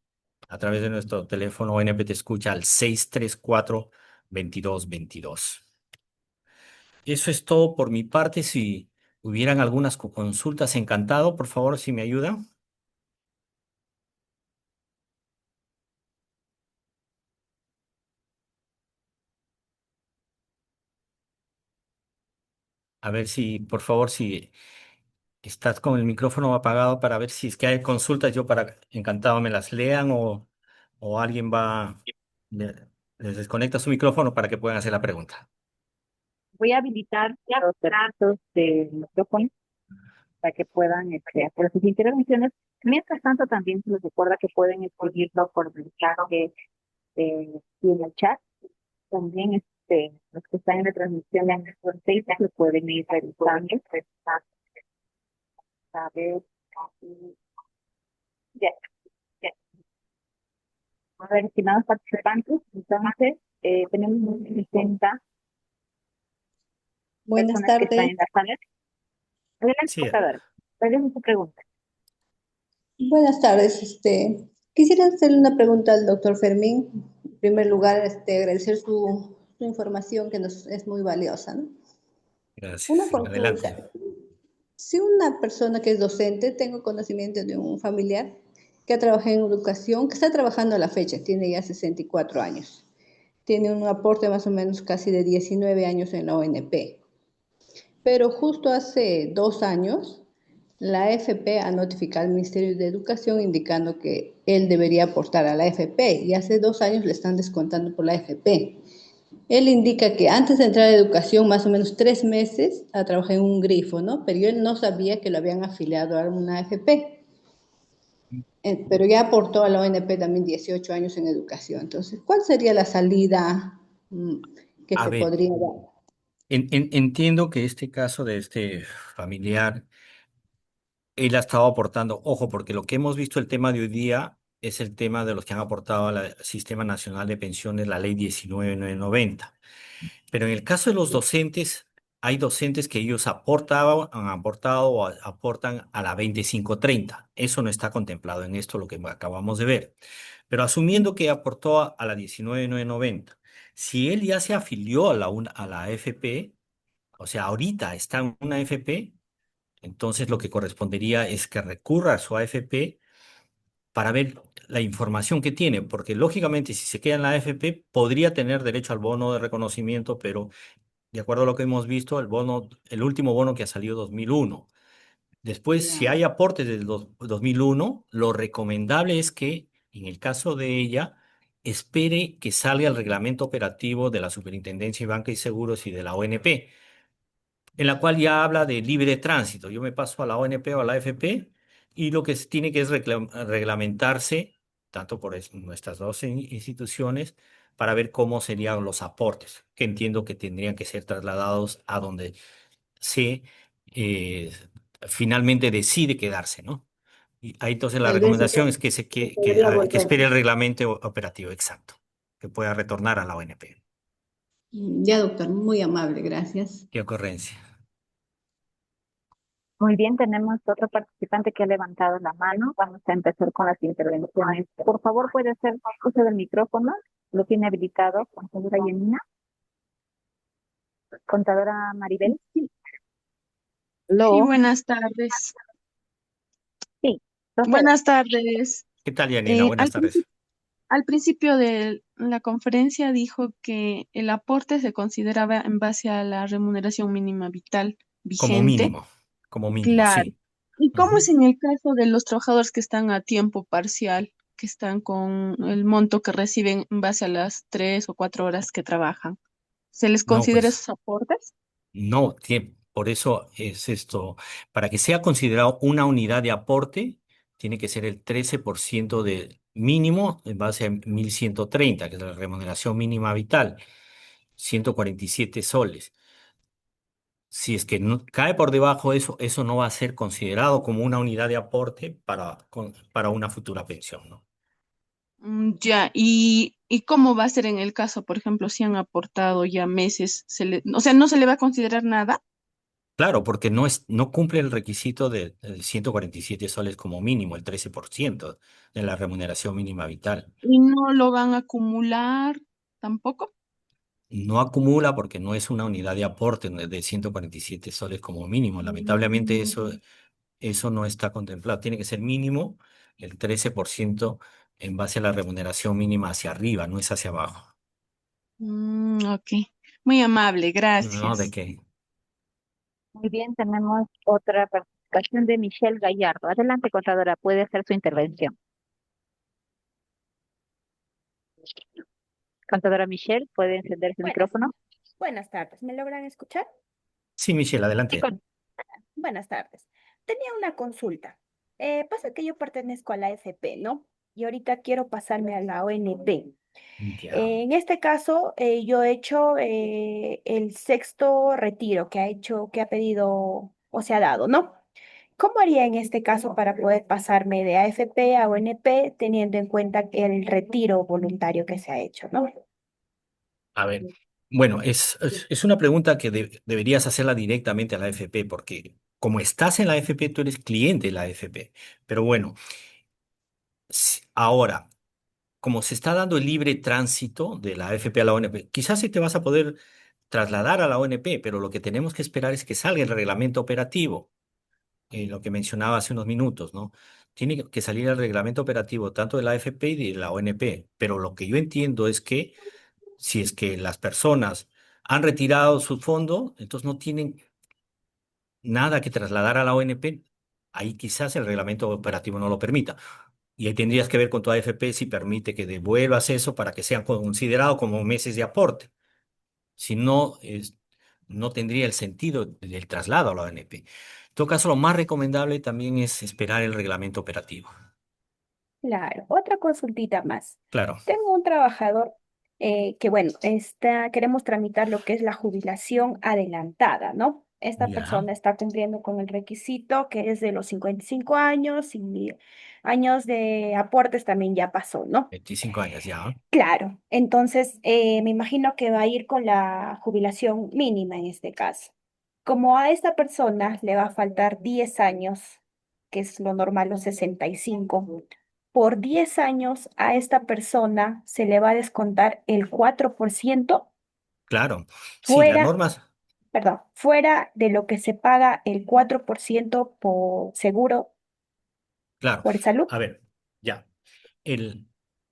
a través de nuestro teléfono ONP Te Escucha al 634-2222. Eso es todo por mi parte. Si hubieran algunas consultas, encantado, por favor, si me ayudan. A ver si, por favor, si estás con el micrófono apagado para ver si es que hay consultas, yo para encantado me las lean o alguien le- les desconecta su micrófono para que puedan hacer la pregunta. Voy a habilitar los datos del micrófono para que puedan hacer sus intervenciones. Mientras tanto, también se les recuerda que pueden escribirlo por mensaje y en el chat. También los que están en la transmisión en nuestro Facebook lo pueden ir revisando, a ver, ya, ya. A ver, estimados participantes, entonces tenemos 60 Buenas personas que están tardes. en la sala. Adelante, Sí, portador. Tenemos su pregunta. Buenas tardes. Quisiera hacerle una pregunta al doctor Fermín. En primer lugar, agradecer su información que nos es muy valiosa, ¿no? gracias. Una Sí, consulta. adelante. Si una persona que es docente, tengo conocimiento de un familiar que ha trabajado en educación, que está trabajando a la fecha, tiene ya 64 años, tiene un aporte más o menos casi de 19 años en la ONP. Pero justo hace 2 años, la AFP ha notificado al Ministerio de Educación indicando que él debería aportar a la AFP y hace 2 años le están descontando por la AFP. Él indica que antes de entrar a educación, más o menos 3 meses, ha trabajado en un grifo, ¿no? Pero él no sabía que lo habían afiliado a una AFP. Pero ya aportó a la ONP también 18 años en educación. Entonces, ¿cuál sería la salida que A se ver, podría dar? entiendo que este caso de este familiar, él ha estado aportando, ojo, porque lo que hemos visto el tema de hoy día es el tema de los que han aportado al Sistema Nacional de Pensiones, la ley 19.990. Pero en el caso de los docentes, hay docentes que ellos han aportado o aportan a la 2530. Eso no está contemplado en esto, lo que acabamos de ver. Pero asumiendo que aportó a la 19.990, si él ya se afilió a la AFP, o sea, ahorita está en una AFP, entonces lo que correspondería es que recurra a su AFP para ver la información que tiene, porque lógicamente si se queda en la AFP podría tener derecho al bono de reconocimiento, pero de acuerdo a lo que hemos visto, el último bono que ha salido 2001. Después, si Ya. hay aportes del 2001, lo recomendable es que, en el caso de ella, espere que salga el reglamento operativo de la Superintendencia de Banca y Seguros y de la ONP, en la cual ya habla de libre tránsito. Yo me paso a la ONP o a la AFP y lo que se tiene que es reglamentarse, tanto por nuestras dos instituciones, para ver cómo serían los aportes, que entiendo que tendrían que ser trasladados a donde se eh, finalmente decide quedarse, ¿no? Y ahí entonces la Tal vez recomendación es se podría que volver. espere el reglamento operativo exacto, que pueda retornar a la ONP. Ya, doctor, muy amable, gracias. ¿Qué ocurrencia? Muy bien, tenemos otro participante que ha levantado la mano. Vamos a empezar con las intervenciones. Por favor, puede hacer uso del micrófono. Lo tiene habilitado, con señora Yanina. Contadora Maribel. Sí, Aló, buenas tardes. sí, proceda. Buenas tardes. ¿Qué tal, Yanina? Eh, Buenas al, tardes. al principio de la conferencia dijo que el aporte se consideraba en base a la remuneración mínima vital Como vigente. mínimo, como mínimo, Claro. sí. ¿Y cómo Ujú. es en el caso de los trabajadores que están a tiempo parcial, que están con el monto que reciben en base a las 3 o 4 horas que trabajan? ¿Se les No, considera pues esos aportes? no, por eso es esto. Para que sea considerado una unidad de aporte, tiene que ser el 13% de mínimo en base a 1.130, que es la remuneración mínima vital, 147 soles. Si es que no, cae por debajo de eso, eso no va a ser considerado como una unidad de aporte para una futura pensión, ¿no? Ya, ¿y cómo va a ser en el caso, por ejemplo, si han aportado ya meses, o sea, no se le va a considerar nada Claro, porque no cumple el requisito de 147 soles como mínimo, el 13% de la remuneración mínima vital. y no lo van a acumular tampoco? No acumula porque no es una unidad de aporte de 147 soles como mínimo. Lamentablemente eso no está contemplado. Tiene que ser mínimo el 13% en base a la remuneración mínima hacia arriba, no es hacia abajo. Ok, muy amable, No, de gracias. que Muy bien, tenemos otra participación de Michelle Gallardo. Adelante, contadora, puede hacer su intervención. Contadora Michelle, puede encender su Buenas, micrófono. buenas tardes. ¿Me logran escuchar? sí, Michelle, Sí, adelante. Buenas tardes. Tenía una consulta. Pasa que yo pertenezco a la AFP, ¿no? Y ahorita quiero pasarme a la ONP. Ya. En este caso, yo he hecho el sexto retiro que ha pedido o se ha dado, ¿no? ¿Cómo haría en este caso para poder pasarme de AFP a ONP teniendo en cuenta el retiro voluntario que se ha hecho, ¿no? A ver, bueno, es una pregunta que deberías hacerla directamente a la AFP, porque como estás en la AFP, tú eres cliente de la AFP. Pero bueno, ahora, como se está dando el libre tránsito de la AFP a la ONP, quizás sí te vas a poder trasladar a la ONP, pero lo que tenemos que esperar es que salga el reglamento operativo, lo que mencionaba hace unos minutos, ¿no? Tiene que salir el reglamento operativo tanto de la AFP y de la ONP, pero lo que yo entiendo es que si es que las personas han retirado su fondo, entonces no tienen nada que trasladar a la ONP. Ahí quizás el reglamento operativo no lo permita. Y ahí tendrías que ver con tu AFP si permite que devuelvas eso para que sean considerados como meses de aporte. Si no, no tendría el sentido del traslado a la ONP. En todo caso, lo más recomendable también es esperar el reglamento operativo. Claro, otra consultita más. Claro, Tengo un trabajador que, bueno, queremos tramitar lo que es la jubilación adelantada, ¿no? Esta ya, persona está cumpliendo con el requisito que es de los 55 años y años de aportes también ya pasó, ¿no? 25 años ya. Claro, entonces me imagino que va a ir con la jubilación mínima en este caso. Como a esta persona le va a faltar 10 años, que es lo normal, los 65, por 10 años a esta persona se le va a descontar el 4% Claro. Sí, las fuera, normas. perdón, fuera de lo que se paga el 4% por seguro Claro. por salud. A ver, ya. El,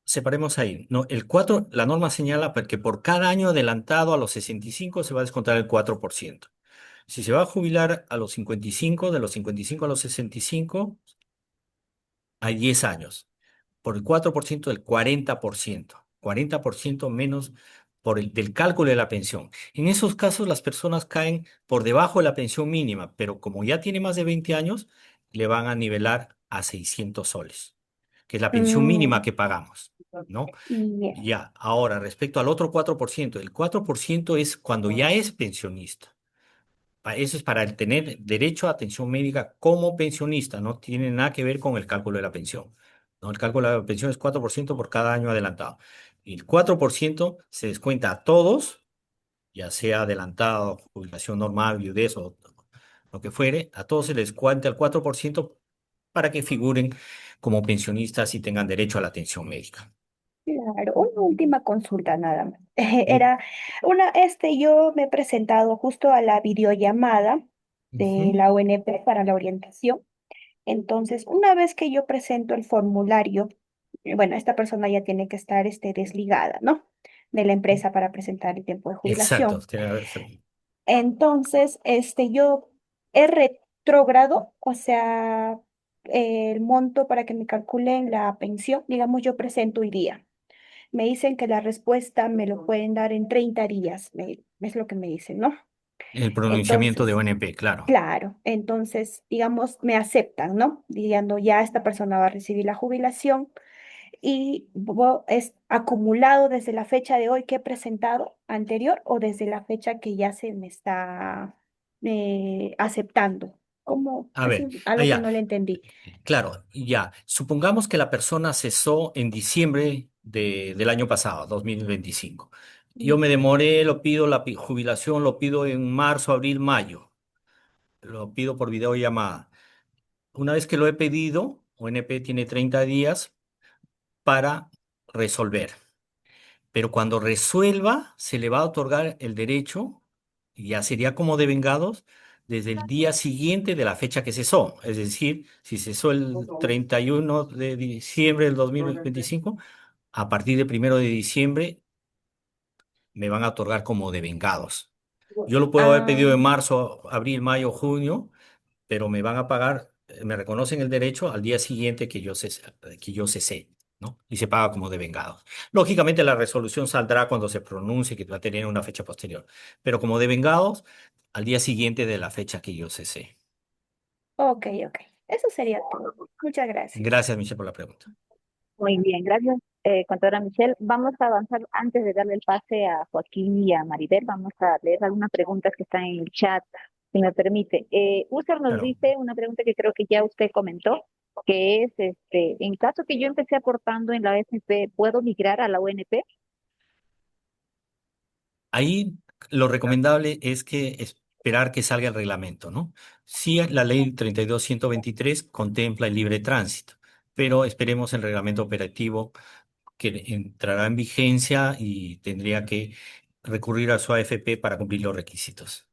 separemos ahí. No, el 4 la norma señala que por cada año adelantado a los 65 se va a descontar el 4%. Si se va a jubilar a los 55, de los 55 a los 65, hay 10 años. Por el 4% del 40%. 40% menos del cálculo de la pensión. En esos casos las personas caen por debajo de la pensión mínima, pero como ya tiene más de 20 años, le van a nivelar a 600 soles, que es la pensión mínima Mm, que pagamos, ¿no? y Ya, ahora, respecto al otro 4%, el 4% es cuando ya es pensionista. Eso es para el tener derecho a atención médica como pensionista, no tiene nada que ver con el cálculo de la pensión. ¿No? El cálculo de la pensión es 4% por cada año adelantado. Y el 4% se descuenta a todos, ya sea adelantado, jubilación normal, viudez o lo que fuere, a todos se les cuenta el 4% para que figuren como pensionistas y tengan derecho a la atención médica. Claro, una última consulta nada más. Dime. Yo me he presentado justo a la videollamada de Ujú. la ONP para la orientación. Entonces, una vez que yo presento el formulario, bueno, esta persona ya tiene que estar desligada, ¿no? De la empresa para presentar el tiempo de Exacto. jubilación. Entonces, yo he retrógrado, o sea, el monto para que me calculen la pensión, digamos, yo presento hoy día. Me dicen que la respuesta me lo pueden dar en 30 días, es lo que me dicen, ¿no? El pronunciamiento de Entonces, ONP, claro. claro, entonces, digamos, me aceptan, ¿no? Diciendo, ya esta persona va a recibir la jubilación y es acumulado desde la fecha de hoy que he presentado anterior o desde la fecha que ya se me está aceptando. ¿Cómo? A Eso ver, es algo que ya, no le entendí. claro, ya. Supongamos que la persona cesó en diciembre del año pasado, 2025. Yo me demoré, lo pido, jubilación lo pido en marzo, abril, mayo. Lo pido por videollamada. Una vez que lo he pedido, ONP tiene 30 días para resolver. Pero cuando resuelva, se le va a otorgar el derecho, y ya sería como de vengados, desde el día siguiente de la fecha que cesó. Es decir, si cesó el 31 de diciembre del 2025, a partir del 1 de diciembre me van a otorgar como de vengados. Yo lo puedo haber pedido Ah, en marzo, abril, mayo, junio, pero me van a pagar, me reconocen el derecho al día siguiente que yo cesé, ¿no? Y se paga como de vengados. Lógicamente la resolución saldrá cuando se pronuncie, que va a tener una fecha posterior, pero como de vengados al día siguiente de la fecha que yo cesé. ok, ok. Eso sería todo. Muchas gracias. Gracias, Michelle, por la pregunta. Muy bien, gracias, contadora Michelle. Vamos a avanzar antes de darle el pase a Joaquín y a Maribel. Vamos a leer algunas preguntas que están en el chat, si me permite. User nos Claro. dice una pregunta que creo que ya usted comentó, que es, en caso que yo empecé aportando en la AFP, ¿puedo migrar a la UNP? Ahí lo recomendable es que esperar que salga el reglamento, ¿no? Sí, la ley 32.123 contempla el libre tránsito, pero esperemos el reglamento operativo que entrará en vigencia y tendría que recurrir a su AFP para cumplir los requisitos.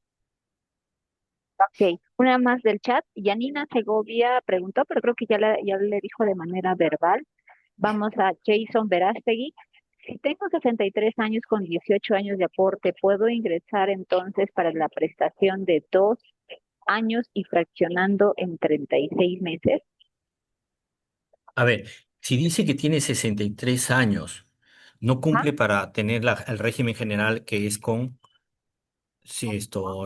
Ok, una más del chat. Yanina Segovia preguntó, pero creo que ya le dijo de manera verbal. Vamos a Jason Verástegui. Si tengo 63 años con 18 años de aporte, ¿puedo ingresar entonces para la prestación de 2 años y fraccionando en 36 meses? A ver, si dice que tiene 63 años, no Ajá. cumple para tener el régimen general que es con, sí,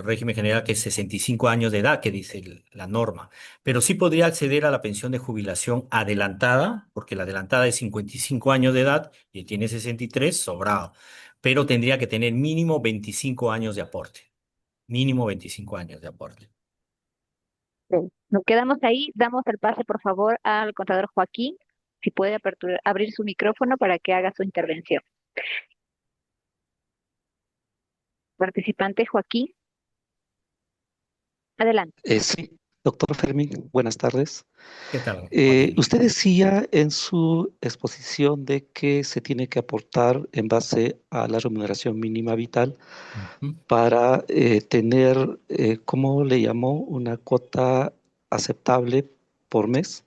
régimen general que es 65 años de edad, que dice la norma, pero sí podría acceder a la pensión de jubilación adelantada, porque la adelantada es 55 años de edad y él tiene 63, sobrado, pero tendría que tener mínimo 25 años de aporte, mínimo 25 años de aporte. Ok. Nos quedamos ahí. Damos el pase, por favor, al contador Joaquín. Si puede abrir su micrófono para que haga su intervención. Participante Joaquín, adelante. Sí, doctor Fermín, buenas tardes. ¿Qué tal, Joaquín? Usted decía en su exposición de que se tiene que aportar en base a la remuneración mínima vital Ujú. para tener, ¿cómo le llamó? Una cuota aceptable por mes.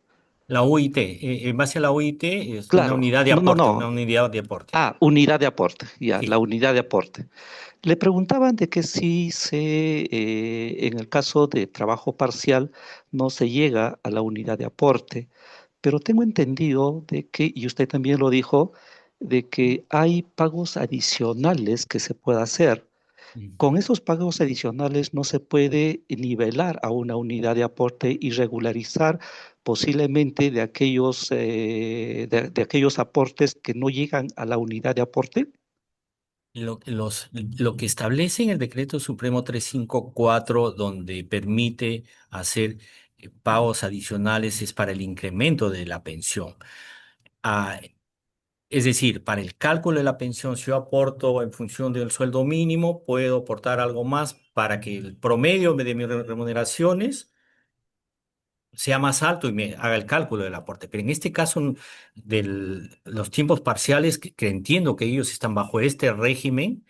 La UIT, en base a la UIT es una Claro, unidad de no, no, aporte, una no. unidad de aporte. Ah, unidad de aporte, ya, la Sí. unidad de aporte. Le preguntaban de que si en el caso de trabajo parcial no se llega a la unidad de aporte, pero tengo entendido de que, y usted también lo dijo, de que hay pagos adicionales que se puede hacer. Con Ujú. esos pagos adicionales no se puede nivelar a una unidad de aporte y regularizar posiblemente de aquellos aportes que no llegan a la unidad de aporte. Lo que establece en el Decreto Supremo 354, donde permite hacer pagos adicionales, es para el incremento de la pensión. Ah, es decir, para el cálculo de la pensión, si yo aporto en función del sueldo mínimo, puedo aportar algo más para que el promedio de mis remuneraciones sea más alto y me haga el cálculo del aporte. Pero en este caso de los tiempos parciales, que entiendo que ellos están bajo este régimen,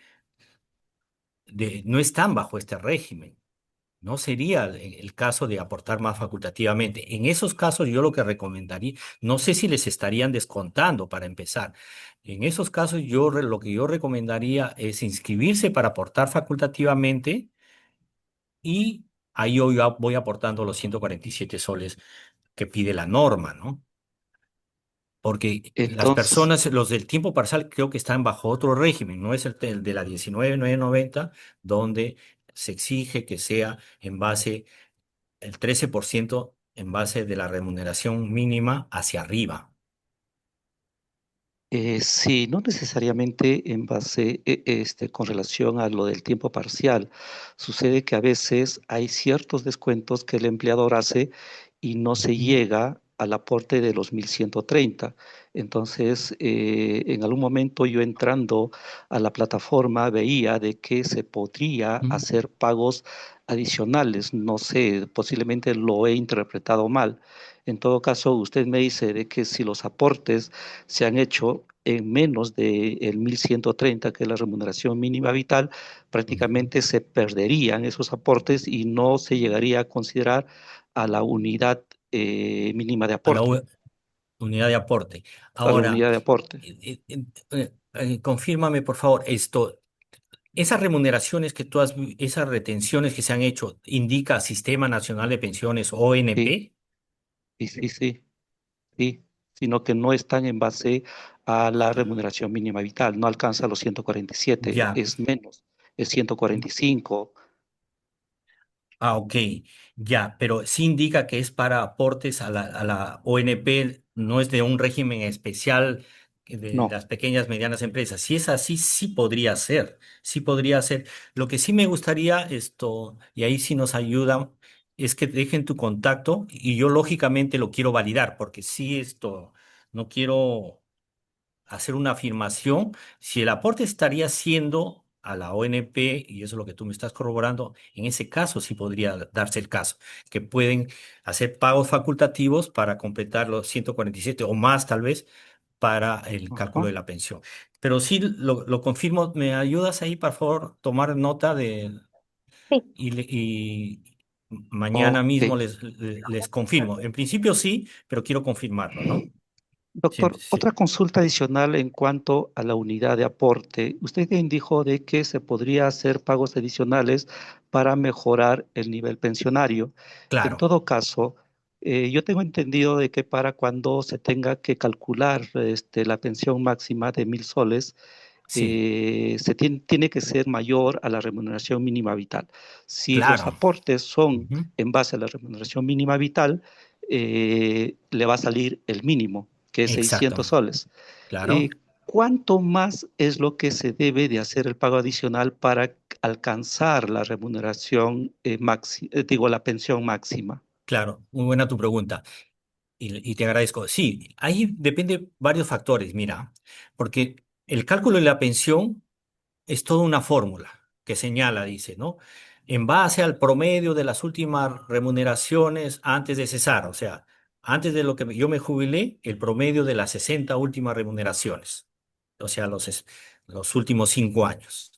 no están bajo este régimen. No sería el caso de aportar más facultativamente. En esos casos yo lo que recomendaría, no sé si les estarían descontando para empezar. En esos casos lo que yo recomendaría es inscribirse para aportar facultativamente y ahí yo ya voy aportando los 147 soles que pide la norma, ¿no? Porque las Entonces, personas, los del tiempo parcial, creo que están bajo otro régimen, no es el de la 19.990, donde se exige que sea en base el 13% en base de la remuneración mínima hacia arriba. sí, no necesariamente en base, con relación a lo del tiempo parcial. Sucede que a veces hay ciertos descuentos que el empleador hace y no se Ujú, llega al aporte de los 1.130. Entonces, en algún momento yo entrando a la plataforma veía de que se podría ujú. hacer pagos adicionales. No sé, posiblemente lo he interpretado mal. En todo caso, usted me dice de que si los aportes se han hecho en menos de el 1.130, que es la remuneración mínima vital, Ujú. prácticamente se perderían esos aportes y no se llegaría a considerar a la unidad mínima de A la aporte, unidad de aporte. a la Ahora, unidad de aporte. confírmame, por favor, esas remuneraciones que esas retenciones que se han hecho, ¿indica Sistema Nacional de Pensiones, Sí, ONP? sí, sí, sí, sí, sino que no están en base a la remuneración mínima vital, no alcanza los 147, Ya. es menos, es 145. Ah, ok, ya, pero sí indica que es para aportes a la ONP, no es de un régimen especial de No. las pequeñas, medianas empresas. Si es así, sí podría ser, sí podría ser. Lo que sí me gustaría y ahí sí nos ayudan, es que dejen tu contacto y yo lógicamente lo quiero validar, porque sí no quiero hacer una afirmación, si el aporte estaría siendo a la ONP, y eso es lo que tú me estás corroborando, en ese caso sí podría darse el caso, que pueden hacer pagos facultativos para completar los 147 o más tal vez para el cálculo Ajá. de la pensión. Pero sí lo confirmo, ¿me ayudas ahí, por favor, tomar nota Sí, y mañana Ok. mismo les confirmo? En principio sí, pero quiero confirmarlo, ¿no? Sí, Doctor, sí, otra consulta adicional en cuanto a la unidad de aporte. Usted bien dijo de que se podría hacer pagos adicionales para mejorar el nivel pensionario. En claro, todo caso, yo tengo entendido de que para cuando se tenga que calcular la pensión máxima de 1.000 soles, sí. tiene que ser mayor a la remuneración mínima vital. Si los Claro. aportes son Ujú. en base a la remuneración mínima vital, le va a salir el mínimo, que es Exacto. 600 soles. Claro, Eh, ¿Cuánto más es lo que se debe de hacer el pago adicional para alcanzar la remuneración digo, la pensión máxima? claro. Muy buena tu pregunta y te agradezco. Sí, ahí depende varios factores, mira, porque el cálculo de la pensión es toda una fórmula que señala, dice, ¿no? En base al promedio de las últimas remuneraciones antes de cesar, o sea, antes de lo que yo me jubilé, el promedio de las 60 últimas remuneraciones, o sea, los últimos 5 años.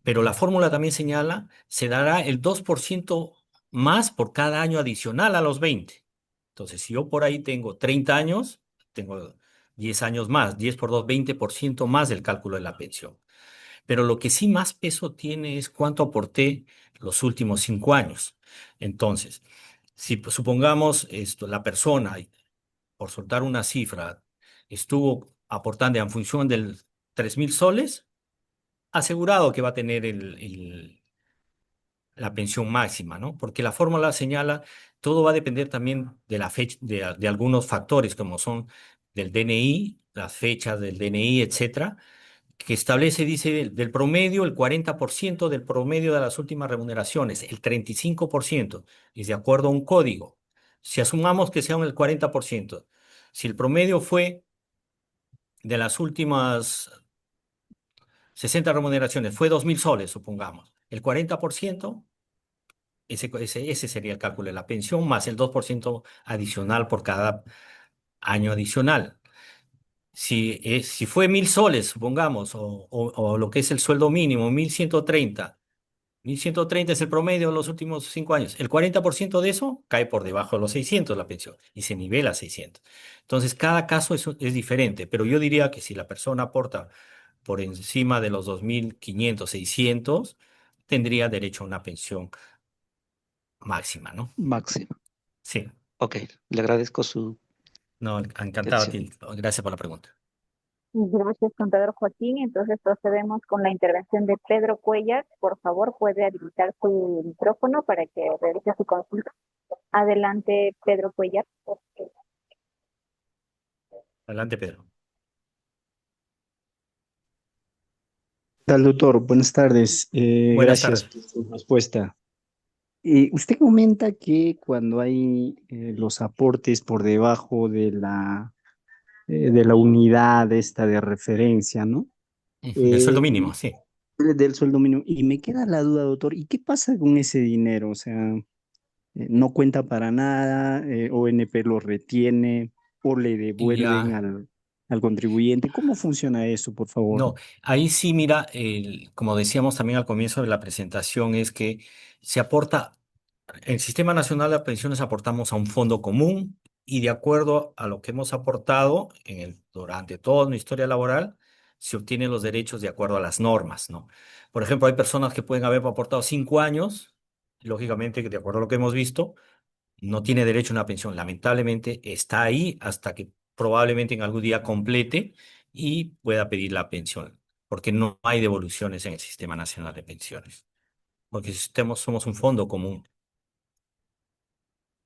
Pero la fórmula también señala, se dará el 2% más por cada año adicional a los 20. Entonces, si yo por ahí tengo 30 años, tengo 10 años más, 10 por 2, 20% más del cálculo de la pensión. Pero lo que sí más peso tiene es cuánto aporté los últimos 5 años. Entonces, si supongamos la persona, por soltar una cifra, estuvo aportando en función del 3.000 soles, asegurado que va a tener la pensión máxima, ¿no? Porque la fórmula señala, todo va a depender también de la fecha, de algunos factores, como son del DNI, las fechas del DNI, etcétera, que establece, dice, del promedio, el 40% del promedio de las últimas remuneraciones, el 35%, es de acuerdo a un código. Si asumamos que sea el 40%, si el promedio fue de las últimas 60 remuneraciones, fue 2.000 soles, supongamos, el 40% Ese sería el cálculo de la pensión, más el 2% adicional por cada año adicional. Si fue 1.000 soles, supongamos, o lo que es el sueldo mínimo, 1.130 es el promedio de los últimos 5 años. El 40% de eso cae por debajo de los 600 la pensión y se nivela a 600. Entonces, cada caso es diferente, pero yo diría que si la persona aporta por encima de los 2.500, 600, tendría derecho a una pensión máxima, ¿no? Máximo. Sí, Ok, le agradezco su no, encantado a atención. ti. Gracias por la pregunta. Gracias, contador Joaquín. Entonces procedemos con la intervención de Pedro Cuellar. Por favor, puede habilitar su micrófono para que realice su consulta. Adelante, Pedro Cuellar. Adelante, Pedro. Tal, doctor? Buenas tardes. Buenas Gracias tardes. por su respuesta. Usted comenta que cuando hay los aportes por debajo de la unidad esta de referencia, ¿no? Ujú, del sueldo Eh, mínimo, sí. del sueldo mínimo. Y me queda la duda, doctor, ¿y qué pasa con ese dinero? O sea, ¿no cuenta para nada? ¿ONP lo retiene o le Y devuelven ya. al contribuyente? ¿Cómo funciona eso, por favor? No, ahí sí, mira, como decíamos también al comienzo de la presentación, es que se aporta, el Sistema Nacional de Pensiones aportamos a un fondo común y de acuerdo a lo que hemos aportado durante toda nuestra historia laboral, se obtienen los derechos de acuerdo a las normas, ¿no? Por ejemplo, hay personas que pueden haber aportado 5 años, lógicamente, que de acuerdo a lo que hemos visto, no tiene derecho a una pensión. Lamentablemente está ahí hasta que probablemente en algún día complete y pueda pedir la pensión, porque no hay devoluciones en el Sistema Nacional de Pensiones, porque somos un fondo común.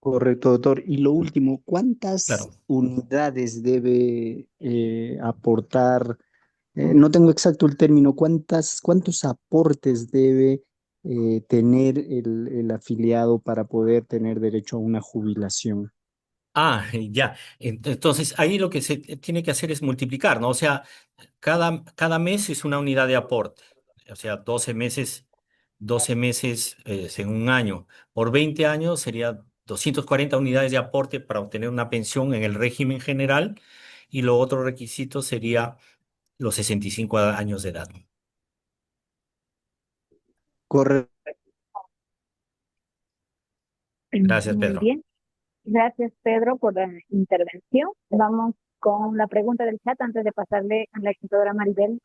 Correcto, doctor. Y lo último, Claro. ¿cuántas unidades debe aportar? No tengo exacto el término, ¿cuántos aportes debe tener el afiliado para poder tener derecho a una jubilación? Ya. Entonces, ahí lo que se tiene que hacer es multiplicar, ¿no? O sea, cada mes es una unidad de aporte. O sea, 12 meses en un año. Por 20 años sería 240 unidades de aporte para obtener una pensión en el régimen general. Y lo otro requisito sería los 65 años de edad. Correcto. Gracias, Muy Pedro. bien. Gracias, Pedro, por la intervención. Vamos con la pregunta del chat antes de pasarle a la contadora Maribel.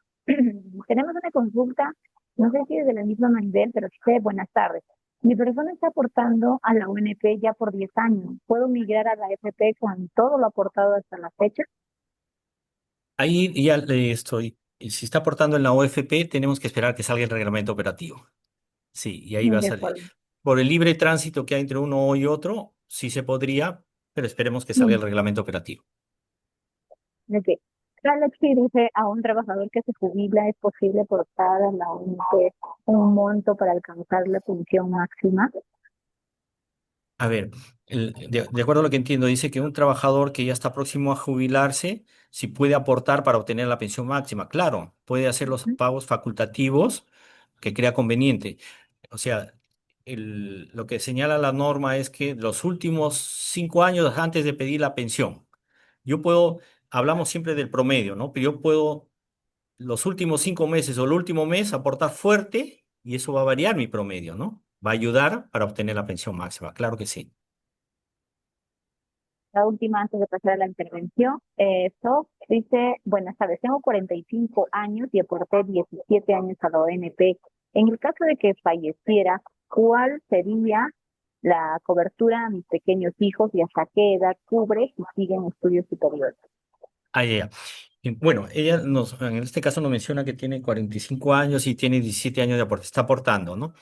Tenemos una consulta, no sé si es de la misma Maribel, pero sí, buenas tardes. Mi persona está aportando a la UNP ya por 10 años. ¿Puedo migrar a la FP con todo lo aportado hasta la fecha? Ahí ya le estoy. Y si está aportando en la OFP, tenemos que esperar que salga el reglamento operativo. Sí, y ahí va a De salir. acuerdo. Por el libre tránsito que hay entre uno y otro, sí se podría, pero esperemos que salga Mm, el reglamento operativo. ok. Al exigirse a un trabajador que se jubila, ¿es posible aportar a la UNP un monto para alcanzar la pensión máxima? A ver, de acuerdo a lo que entiendo, dice que un trabajador que ya está próximo a jubilarse, si puede aportar para obtener la pensión máxima. Claro, puede hacer los Ujú. pagos facultativos que crea conveniente. O sea, lo que señala la norma es que los últimos 5 años antes de pedir la pensión, yo puedo, hablamos siempre del promedio, ¿no? Pero yo puedo los últimos 5 meses o el último mes aportar fuerte y eso va a variar mi promedio, ¿no? Va a ayudar para obtener la pensión máxima, claro que sí. La última antes de pasar a la intervención. Sof dice, buenas tardes, tengo 45 años y aporté 17 años a la ONP. En el caso de que falleciera, ¿cuál sería la cobertura a mis pequeños hijos y hasta qué edad cubre si siguen estudios superiores? Ah, ya, ya. Bueno, ella en este caso nos menciona que tiene 45 años y tiene 17 años de aporte, está aportando, ¿no?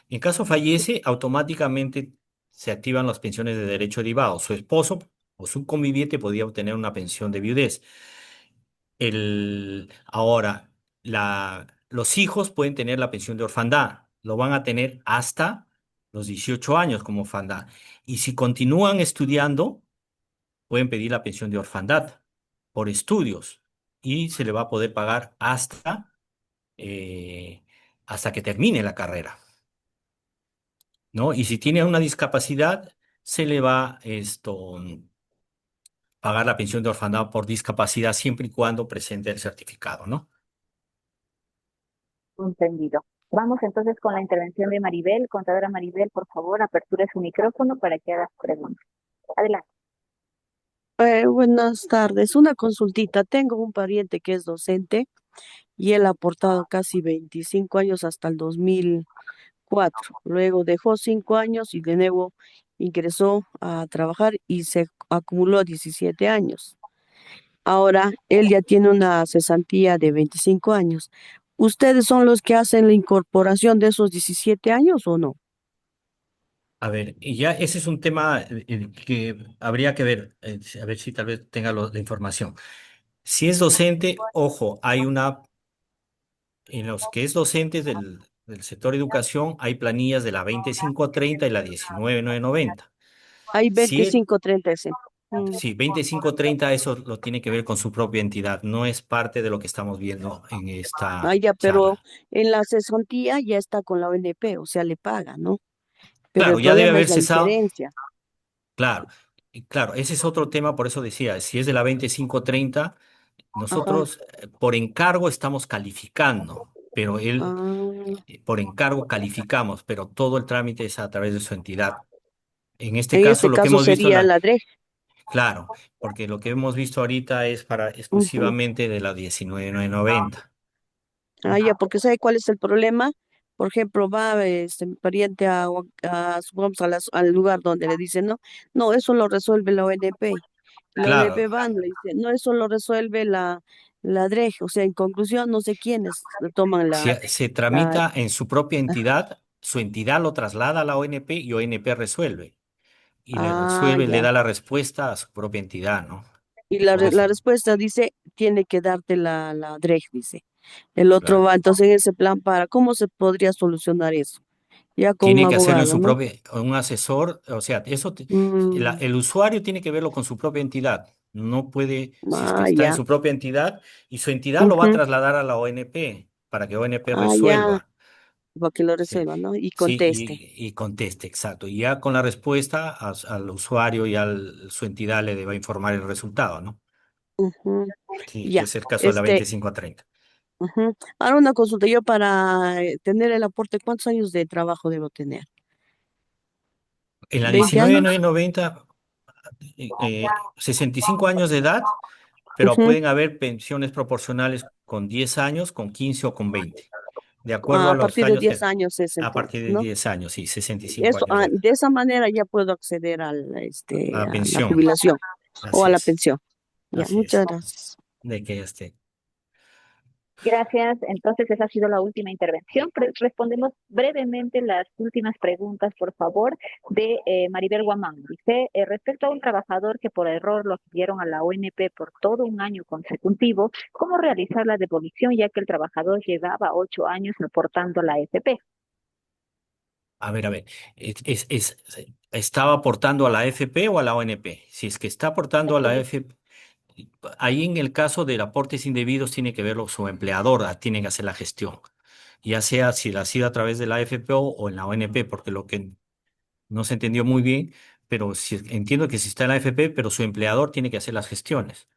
En caso fallece, automáticamente se activan las pensiones de derecho derivado. Su esposo o su conviviente podía obtener una pensión de viudez. Ahora, los hijos pueden tener la pensión de orfandad, lo van a tener hasta los 18 años como orfandad. Y si continúan estudiando, pueden pedir la pensión de orfandad por estudios y se le va a poder pagar eh, hasta que termine la carrera. ¿no? Y si tiene una discapacidad, se le va pagar la pensión de orfandad por discapacidad siempre y cuando presente el certificado, ¿no? Entendido. Vamos entonces con la intervención de Maribel. Contadora Maribel, por favor, aperture su micrófono para que haga su pregunta. Adelante. Buenas tardes. Una consultita. Tengo un pariente que es docente y él ha aportado casi 25 años hasta el 2004. Luego dejó 5 años y de nuevo ingresó a trabajar y se acumuló 17 años. Ahora él ya tiene una cesantía de 25 años. ¿Ustedes son los que hacen la incorporación de esos 17 años o no? A ver, y ya ese es un tema que habría que ver, a ver si tal vez tenga la información. Si es docente, ojo, en los que es docentes del sector educación, hay planillas de la 2530 y la 19990. Hay Si es, 25-30 ese. sí, 2530 eso lo tiene que ver con su propia entidad, no es parte de lo que estamos viendo en Ah, esta ya, pero charla. en la cesantía ya está con la ONP, o sea, le paga, ¿no? Pero el Claro, ya debe problema es haber la cesado. injerencia. Claro, y claro, ese es otro tema, por eso decía, si es de la 2530, Ajá. nosotros por encargo estamos calificando, pero él, Ah, por encargo calificamos, pero todo el trámite es a través de su entidad. En este en caso, este lo que caso hemos visto, sería la DREG. claro, porque lo que hemos visto ahorita es para Ujú. exclusivamente de la 19990. Ah, ya, porque ¿sabe cuál es el problema? Por ejemplo, va mi pariente supongamos, al lugar donde le dicen, no, no, eso lo resuelve la ONP. La Claro, ONP van, le dice, no, eso lo resuelve la DREG. O sea, en conclusión, no sé quiénes toman si la, se la, tramita en su propia ah, entidad, su entidad lo traslada a la ONP y ONP resuelve. Y le ah, resuelve, le ya. da la respuesta a su propia entidad, ¿no? Y Por la eso, respuesta dice, tiene que darte la DREG, dice. El otro claro. va, entonces en ese plan, ¿cómo se podría solucionar eso? Ya con un Tiene que hacerlo en abogado, su ¿no? propia, un asesor, o sea, Mm, el usuario tiene que verlo con su propia entidad. No puede, si es que está en ya. su propia entidad, y su entidad lo va a Ujú. trasladar a la ONP para que ONP Ya, resuelva. para que lo Sí, resuelva, ¿no? Y sí, conteste. y conteste, exacto. Y ya con la respuesta al usuario y a su entidad le va a informar el resultado, ¿no? Ujú. Sí, que Ya, es el caso de la 2530. ujú. Ahora una consulta, yo para tener el aporte, ¿cuántos años de trabajo debo tener? En la 20 años. 19990, 65 años de edad, pero Ujú. pueden haber pensiones proporcionales con 10 años, con 15 o con 20, de acuerdo Ah, a a los partir de años 10 que, años es a partir entonces, de ¿no? 10 años, sí, 65 Eso, años de edad. de esa manera ya puedo acceder A a la pensión, jubilación o a así la es, pensión. Ya, así muchas es, gracias. de que ya esté. Gracias. Entonces, esa ha sido la última intervención. Respondemos brevemente las últimas preguntas, por favor, de Maribel Guamán. Dice, respecto a un trabajador que por error lo afiliaron a la ONP por todo un año consecutivo, ¿cómo realizar la devolución ya que el trabajador llevaba 8 años aportando a la AFP? A ver, ¿estaba aportando a la AFP o a la ONP? Si es que está aportando a la AFP, ahí en el caso de aportes indebidos tiene que verlo su empleador, tiene que hacer la gestión, ya sea si la ha sido a través de la AFP o en la ONP, porque lo que no se entendió muy bien, pero entiendo que si está en la AFP, pero su empleador tiene que hacer las gestiones.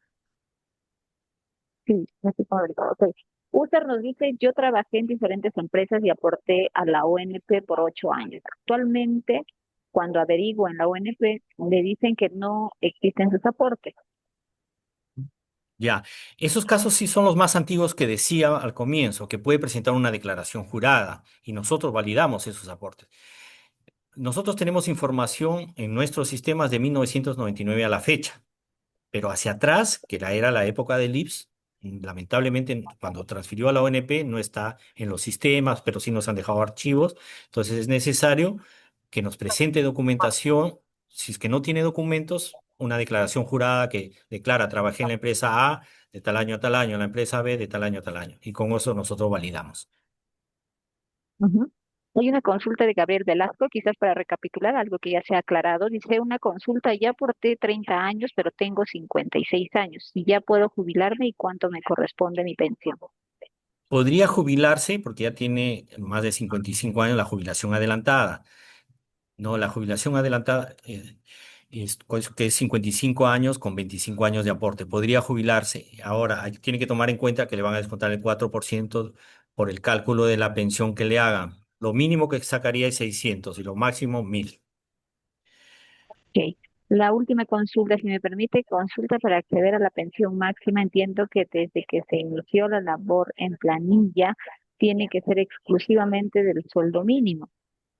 Sí, así como ahorita, ok. User nos dice, yo trabajé en diferentes empresas y aporté a la ONP por 8 años. Actualmente, cuando averiguo en la ONP, le dicen que no existen sus aportes. Ya, esos casos sí son los más antiguos que decía al comienzo, que puede presentar una declaración jurada y nosotros validamos esos aportes. Nosotros tenemos información en nuestros sistemas de 1999 a la fecha, pero hacia atrás, que era la época del IPS, lamentablemente cuando transfirió a la ONP no está en los sistemas, pero sí nos han dejado archivos, entonces es necesario que nos presente documentación, si es que no tiene documentos, una declaración jurada que declara trabajé en la empresa A de tal año a tal año, en la empresa B de tal año a tal año, y con eso nosotros validamos. Ujú. Hay una consulta de Gabriel Velasco, quizás para recapitular algo que ya se ha aclarado. Dice una consulta, ya aporté 30 años, pero tengo 56 años. ¿Y ya puedo jubilarme y cuánto me corresponde mi pensión? Podría jubilarse porque ya tiene más de 55 años la jubilación adelantada. No, la jubilación adelantada que es 55 años con 25 años de aporte. Podría jubilarse. Ahora, tiene que tomar en cuenta que le van a descontar el 4% por el cálculo de la pensión que le hagan. Lo mínimo que sacaría es 600 y lo máximo 1000. Ok. La última consulta, si me permite, consulta para acceder a la pensión máxima. Entiendo que desde que se inició la labor en planilla, tiene que ser exclusivamente del sueldo mínimo.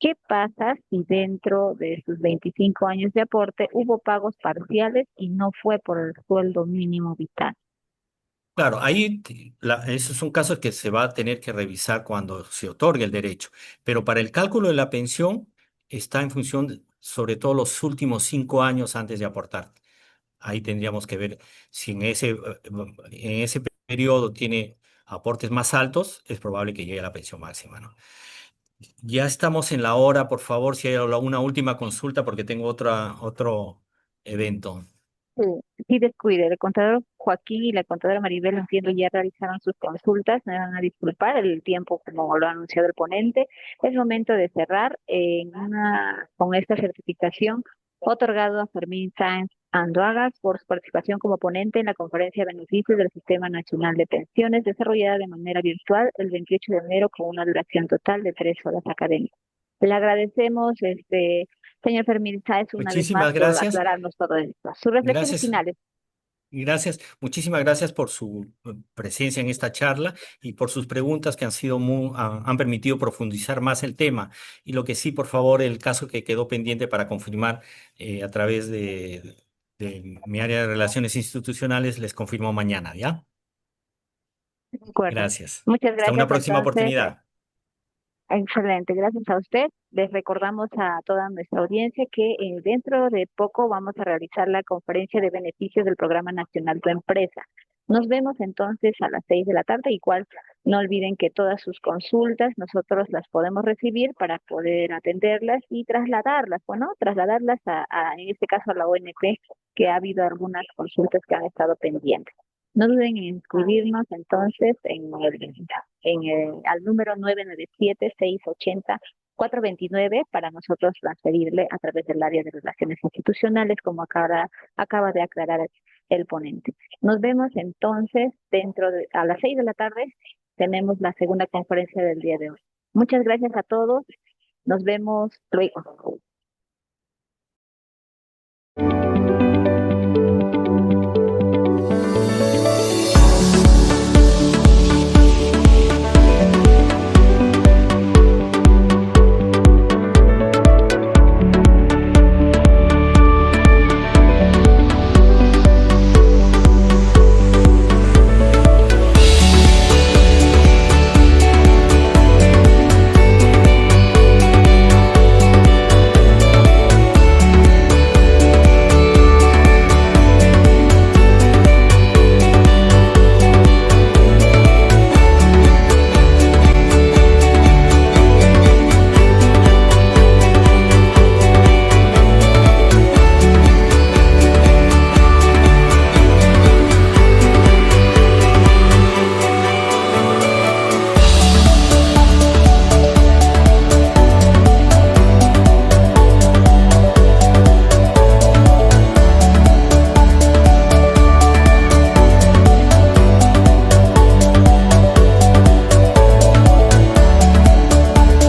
¿Qué pasa si dentro de sus 25 años de aporte hubo pagos parciales y no fue por el sueldo mínimo vital? Claro, ahí esos son casos que se va a tener que revisar cuando se otorgue el derecho, pero para el cálculo de la pensión está en función sobre todo los últimos 5 años antes de aportar. Ahí tendríamos que ver si en ese periodo tiene aportes más altos, es probable que llegue a la pensión máxima, ¿no? Ya estamos en la hora, por favor, si hay una última consulta, porque tengo otro evento. Sí, sí, descuide. El contador Joaquín y la contadora Maribel, entiendo, ya realizaron sus consultas. Me van a disculpar el tiempo, como lo ha anunciado el ponente. Es momento de cerrar con esta certificación otorgado a Fermín Sáenz Andoagas por su participación como ponente en la conferencia de beneficios del Sistema Nacional de Pensiones, desarrollada de manera virtual el 28 de enero con una duración total de 3 horas académicas. Le agradecemos, señor Fermín Sáenz, una vez más Muchísimas por gracias. aclararnos todo esto. Sus reflexiones Gracias. finales. Gracias, muchísimas gracias por su presencia en esta charla y por sus preguntas que han permitido profundizar más el tema. Y lo que sí, por favor, el caso que quedó pendiente para confirmar a través de mi área de relaciones institucionales, les confirmo mañana, ¿ya? De acuerdo. Gracias. Muchas Hasta una gracias. próxima Entonces, oportunidad. excelente. Gracias a usted. Les recordamos a toda nuestra audiencia que dentro de poco vamos a realizar la conferencia de beneficios del Programa Nacional Tu Empresa. Nos vemos entonces a las 6 de la tarde. Igual no olviden que todas sus consultas nosotros las podemos recibir para poder atenderlas y trasladarlas, bueno, trasladarlas en este caso a la ONP, que ha habido algunas consultas que han estado pendientes. No duden en inscribirnos entonces al número 997-680-429 para nosotros transferirle a través del área de relaciones institucionales, como acaba de aclarar el ponente. Nos vemos entonces a las 6 de la tarde. Tenemos la segunda conferencia del día de hoy. Muchas gracias a todos. Nos vemos luego.